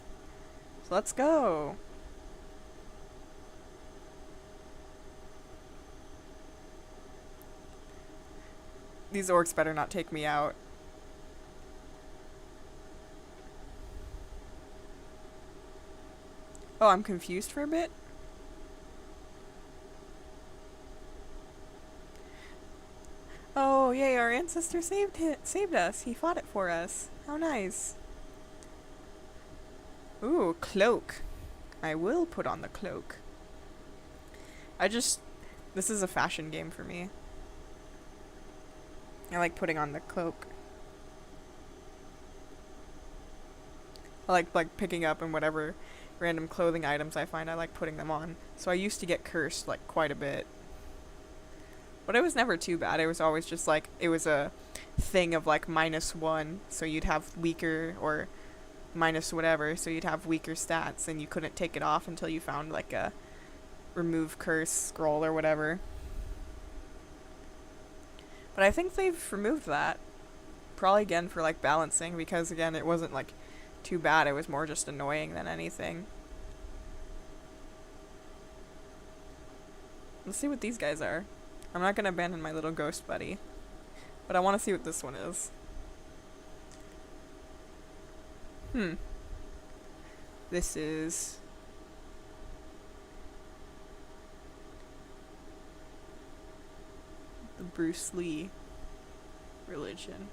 So let's go. These orcs better not take me out. Oh, I'm confused for a bit? Oh, yay, our ancestor saved us. He fought it for us. How nice. Ooh, cloak. I will put on the cloak. This is a fashion game for me. I like putting on the cloak. I like picking up and whatever random clothing items I find, I like putting them on. So I used to get cursed like quite a bit. But it was never too bad. It was always just like, it was a thing of like -1, so you'd have weaker, or minus whatever, so you'd have weaker stats, and you couldn't take it off until you found like a remove curse scroll or whatever. But I think they've removed that. Probably again for like balancing, because again it wasn't like too bad, it was more just annoying than anything. Let's see what these guys are. I'm not gonna abandon my little ghost buddy, but I want to see what this one is. This is the Bruce Lee religion.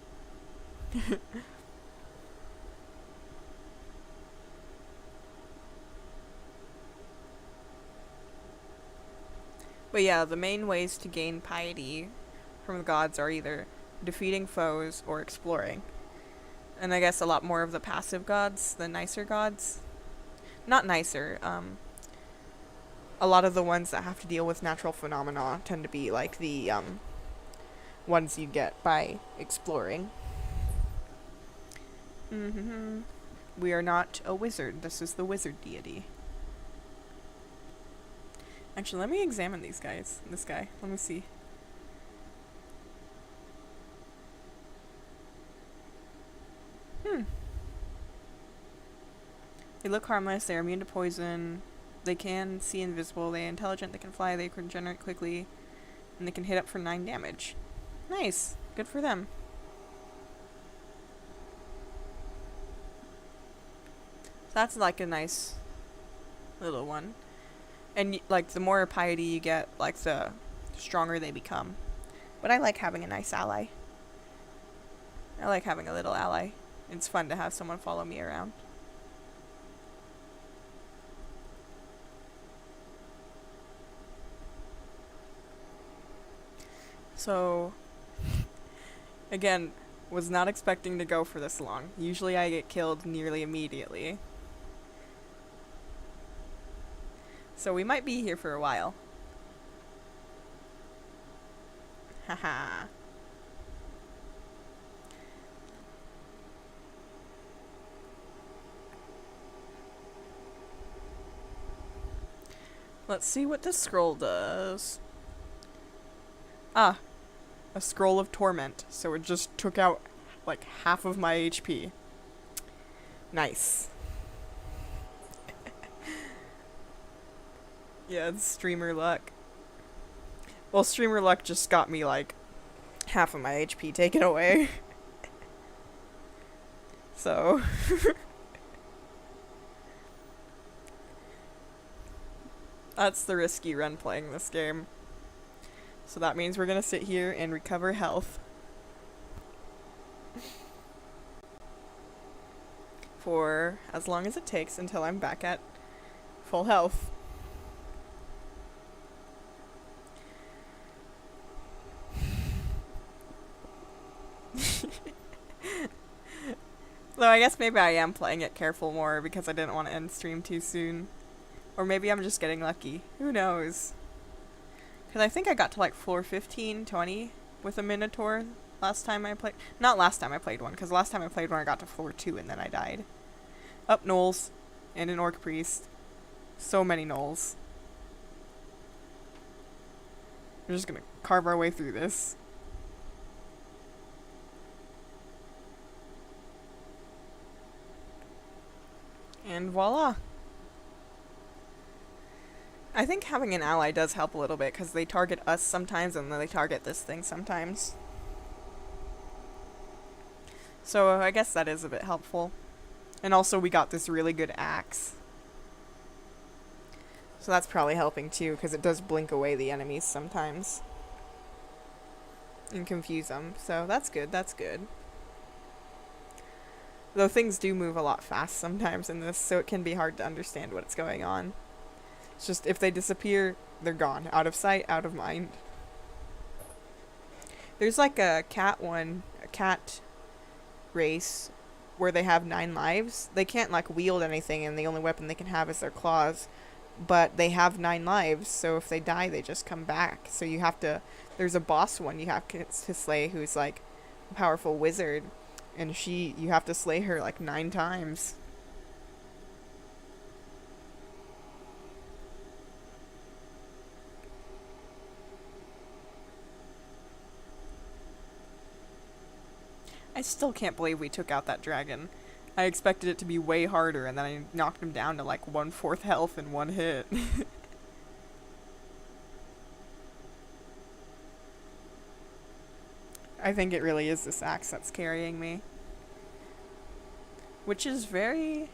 But yeah, the main ways to gain piety from the gods are either defeating foes or exploring. And I guess a lot more of the passive gods, the nicer gods. Not nicer, a lot of the ones that have to deal with natural phenomena tend to be like the ones you get by exploring. We are not a wizard. This is the wizard deity. Actually, let me examine these guys. This guy. Let me see. They look harmless. They're immune to poison. They can see invisible. They're intelligent. They can fly. They can regenerate quickly. And they can hit up for 9 damage. Nice. Good for them. So that's like a nice little one. And like the more piety you get, like the stronger they become. But I like having a nice ally. I like having a little ally. It's fun to have someone follow me around. So, again, was not expecting to go for this long. Usually I get killed nearly immediately. So we might be here for a while. Haha. Let's see what this scroll does. Ah, a scroll of torment. So it just took out like half of my HP. Nice. Yeah, it's streamer luck. Well, streamer luck just got me like half of my HP taken away. So that's the risky run playing this game. So that means we're gonna sit here and recover health. For as long as it takes until I'm back at full health. Though I guess maybe I am playing it careful more because I didn't want to end stream too soon. Or maybe I'm just getting lucky. Who knows? Because I think I got to like floor 15, 20 with a Minotaur last time I played. Not last time I played one, because last time I played one I got to floor 2 and then I died. Up gnolls. And an orc priest. So many gnolls. We're just gonna carve our way through this. And voila. I think having an ally does help a little bit because they target us sometimes and then they target this thing sometimes. So I guess that is a bit helpful. And also we got this really good axe. So that's probably helping too because it does blink away the enemies sometimes. And confuse them. So that's good, that's good. Though things do move a lot fast sometimes in this, so it can be hard to understand what's going on. It's just, if they disappear, they're gone. Out of sight, out of mind. There's like a cat race, where they have 9 lives. They can't like wield anything, and the only weapon they can have is their claws. But they have 9 lives, so if they die, they just come back. So you have to, there's a boss one you have to slay who's like a powerful wizard. And you have to slay her like 9 times. I still can't believe we took out that dragon. I expected it to be way harder, and then I knocked him down to like 1/4 health in one hit. I think it really is this axe that's carrying me. Which is very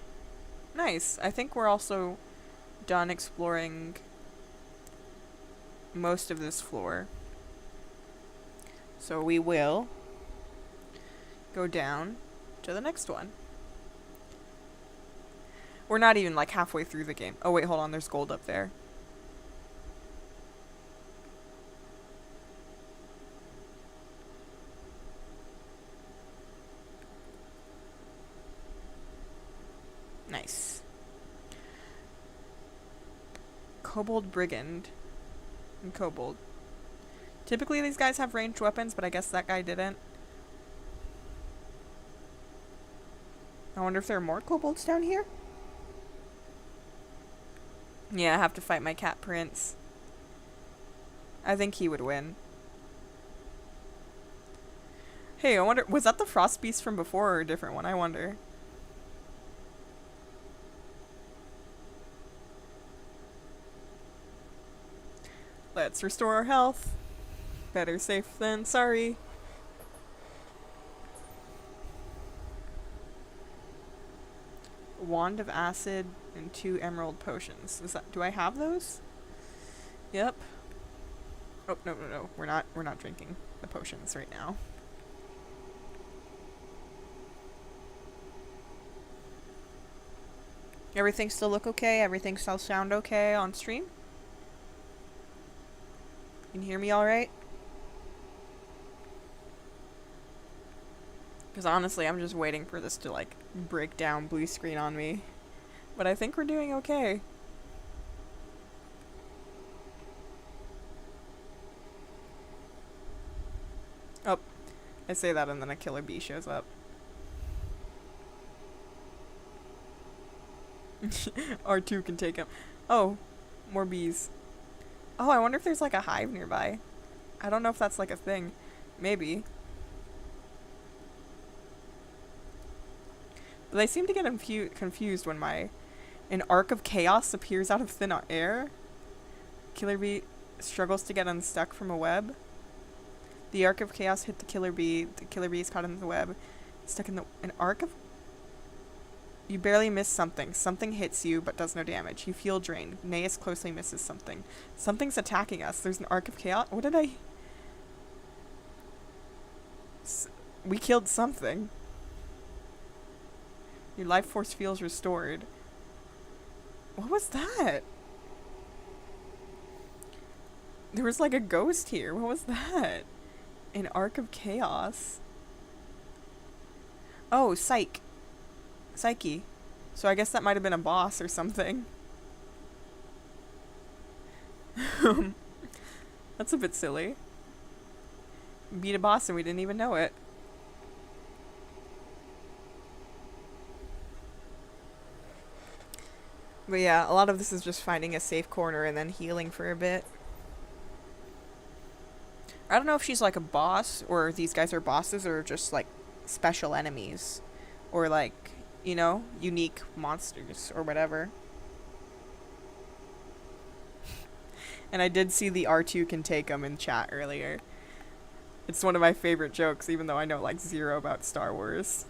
nice. I think we're also done exploring most of this floor. So we will go down to the next one. We're not even like halfway through the game. Oh wait, hold on, there's gold up there. Nice. Kobold Brigand. And Kobold. Typically these guys have ranged weapons, but I guess that guy didn't. I wonder if there are more kobolds down here? Yeah, I have to fight my cat prince. I think he would win. Hey, I wonder, was that the frost beast from before or a different one? I wonder. Let's restore our health. Better safe than sorry. Wand of acid and 2 emerald potions. Is that, do I have those? Yep. Oh, no. We're not drinking the potions right now. Everything still look okay? Everything still sound okay on stream? You can hear me alright? Because honestly, I'm just waiting for this to, like, break down blue screen on me. But I think we're doing okay. Oh, I say that and then a killer bee shows up. R2 can take him. Oh, more bees. Oh, I wonder if there's like a hive nearby. I don't know if that's like a thing. Maybe. But they seem to get confused when an arc of chaos appears out of thin air. Killer bee struggles to get unstuck from a web. The arc of chaos hit the killer bee. The killer bee is caught in the web. Stuck in an arc of... You barely miss something. Something hits you, but does no damage. You feel drained. Naeus closely misses something. Something's attacking us. There's an arc of chaos. What did I... we killed something. Your life force feels restored. What was that? There was like a ghost here. What was that? An arc of chaos. Oh, Psyche. So I guess that might have been a boss or something. That's a bit silly. Beat a boss and we didn't even know it. But yeah, a lot of this is just finding a safe corner and then healing for a bit. I don't know if she's like a boss, or these guys are bosses, or just like special enemies. Or like, you know, unique monsters, or whatever. And I did see the R2 can take them in chat earlier. It's one of my favorite jokes, even though I know like zero about Star Wars.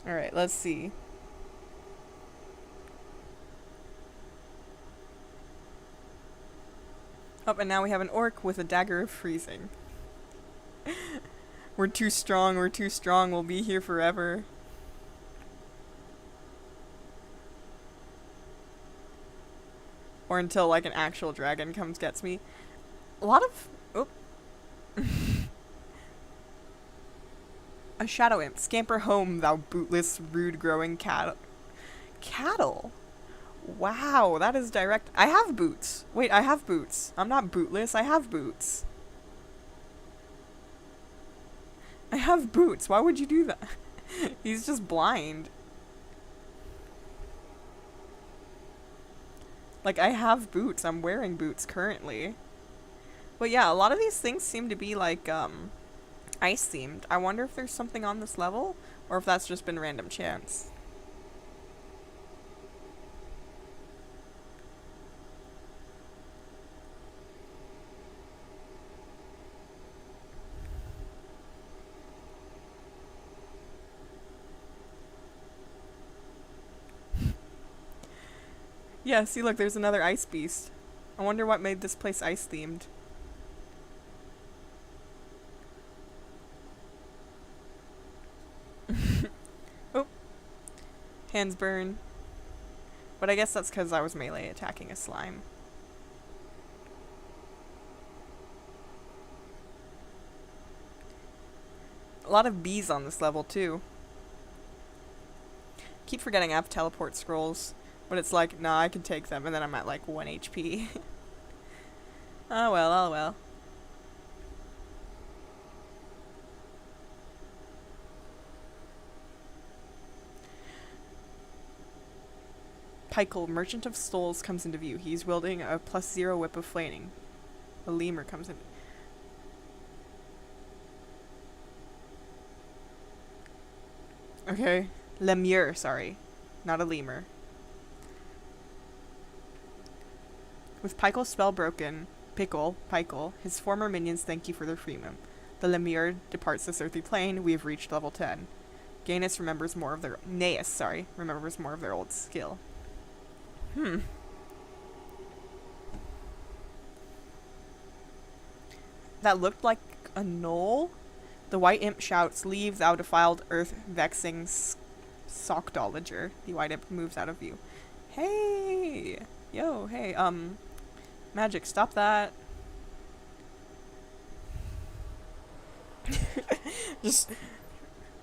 Alright, let's see. Oh, and now we have an orc with a dagger of freezing. We're too strong, we'll be here forever. Or until like an actual dragon gets me. A lot of... Oh. A shadow imp. Scamper home, thou bootless, rude-growing cattle. Wow, that is direct. I have boots. Wait, I have boots. I'm not bootless, I have boots. I have boots. Why would you do that? He's just blind. Like, I have boots. I'm wearing boots currently. But yeah, a lot of these things seem to be like, ice themed. I wonder if there's something on this level, or if that's just been random chance. Yeah, see, look, there's another ice beast. I wonder what made this place ice themed. Oh. Hands burn. But I guess that's because I was melee attacking a slime. A lot of bees on this level, too. Keep forgetting I have teleport scrolls. But it's like, nah, I can take them, and then I'm at like 1 HP. Oh well, oh well. Pykel, Merchant of Souls, comes into view. He's wielding a +0 whip of flaming. A lemur comes in. Okay. Lemure, sorry. Not a lemur. With Pykel's spell broken, Pykel, his former minions thank you for their freedom. The Lemure departs this earthly plane. We have reached level 10. Naeus remembers more of their old skill. That looked like a knoll. The white imp shouts, leave thou defiled earth vexing Sockdolager. The white imp moves out of view. Hey! Yo, hey, Magic, stop that. Just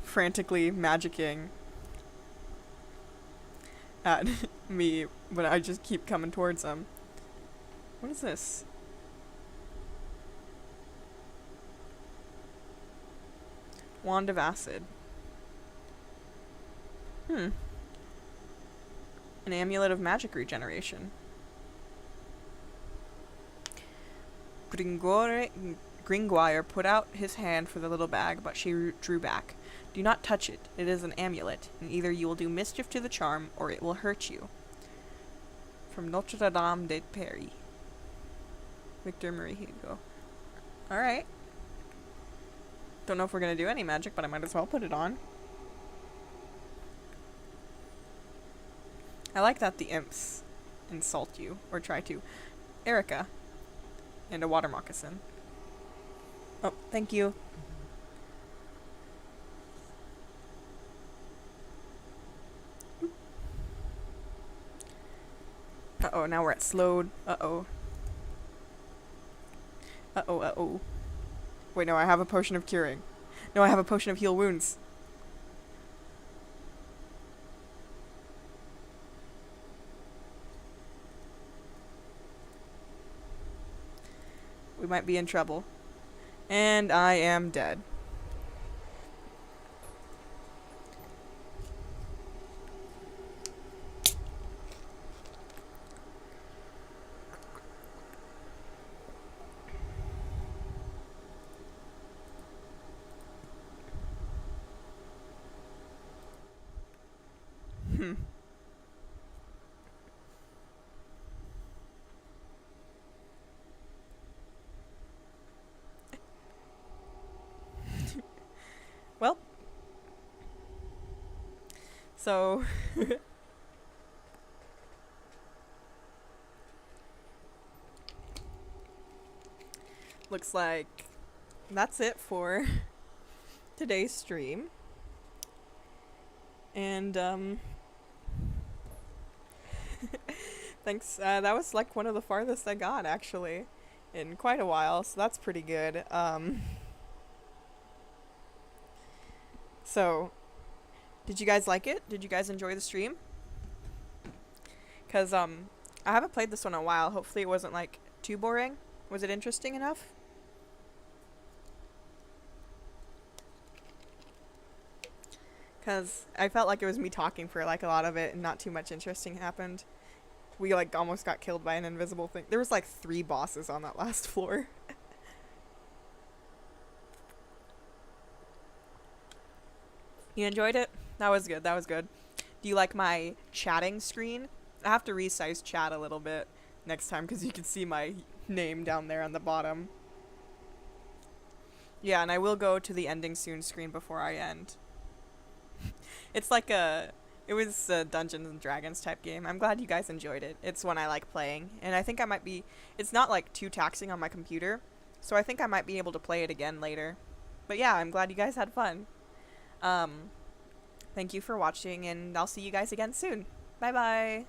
frantically magicking at me, but I just keep coming towards him. What is this? Wand of Acid. An amulet of magic regeneration. Gringoire put out his hand for the little bag, but she drew back. Do not touch it. It is an amulet, and either you will do mischief to the charm, or it will hurt you. From Notre Dame de Paris. Victor Marie Hugo. Alright. Don't know if we're going to do any magic, but I might as well put it on. I like that the imps insult you, or try to. Erica. And a water moccasin. Oh, thank you. Uh-oh, now we're at slowed. Uh-oh. Uh-oh, uh-oh. Wait, no, I have a potion of curing. No, I have a potion of heal wounds. We might be in trouble. And I am dead. Well. So. Looks like that's it for today's stream. And, thanks. That was like one of the farthest I got, actually, in quite a while, so that's pretty good. So, did you guys like it? Did you guys enjoy the stream? Because, I haven't played this one in a while. Hopefully it wasn't, like, too boring. Was it interesting enough? Because I felt like it was me talking for, like, a lot of it and not too much interesting happened. We, like, almost got killed by an invisible thing. There was, like, 3 bosses on that last floor. You enjoyed it? That was good. That was good. Do you like my chatting screen? I have to resize chat a little bit next time because you can see my name down there on the bottom. Yeah, and I will go to the ending soon screen before I end. It's like it was a Dungeons and Dragons type game. I'm glad you guys enjoyed it. It's one I like playing, and I think I might be, it's not like too taxing on my computer, so I think I might be able to play it again later. But yeah, I'm glad you guys had fun. Thank you for watching, and I'll see you guys again soon. Bye bye.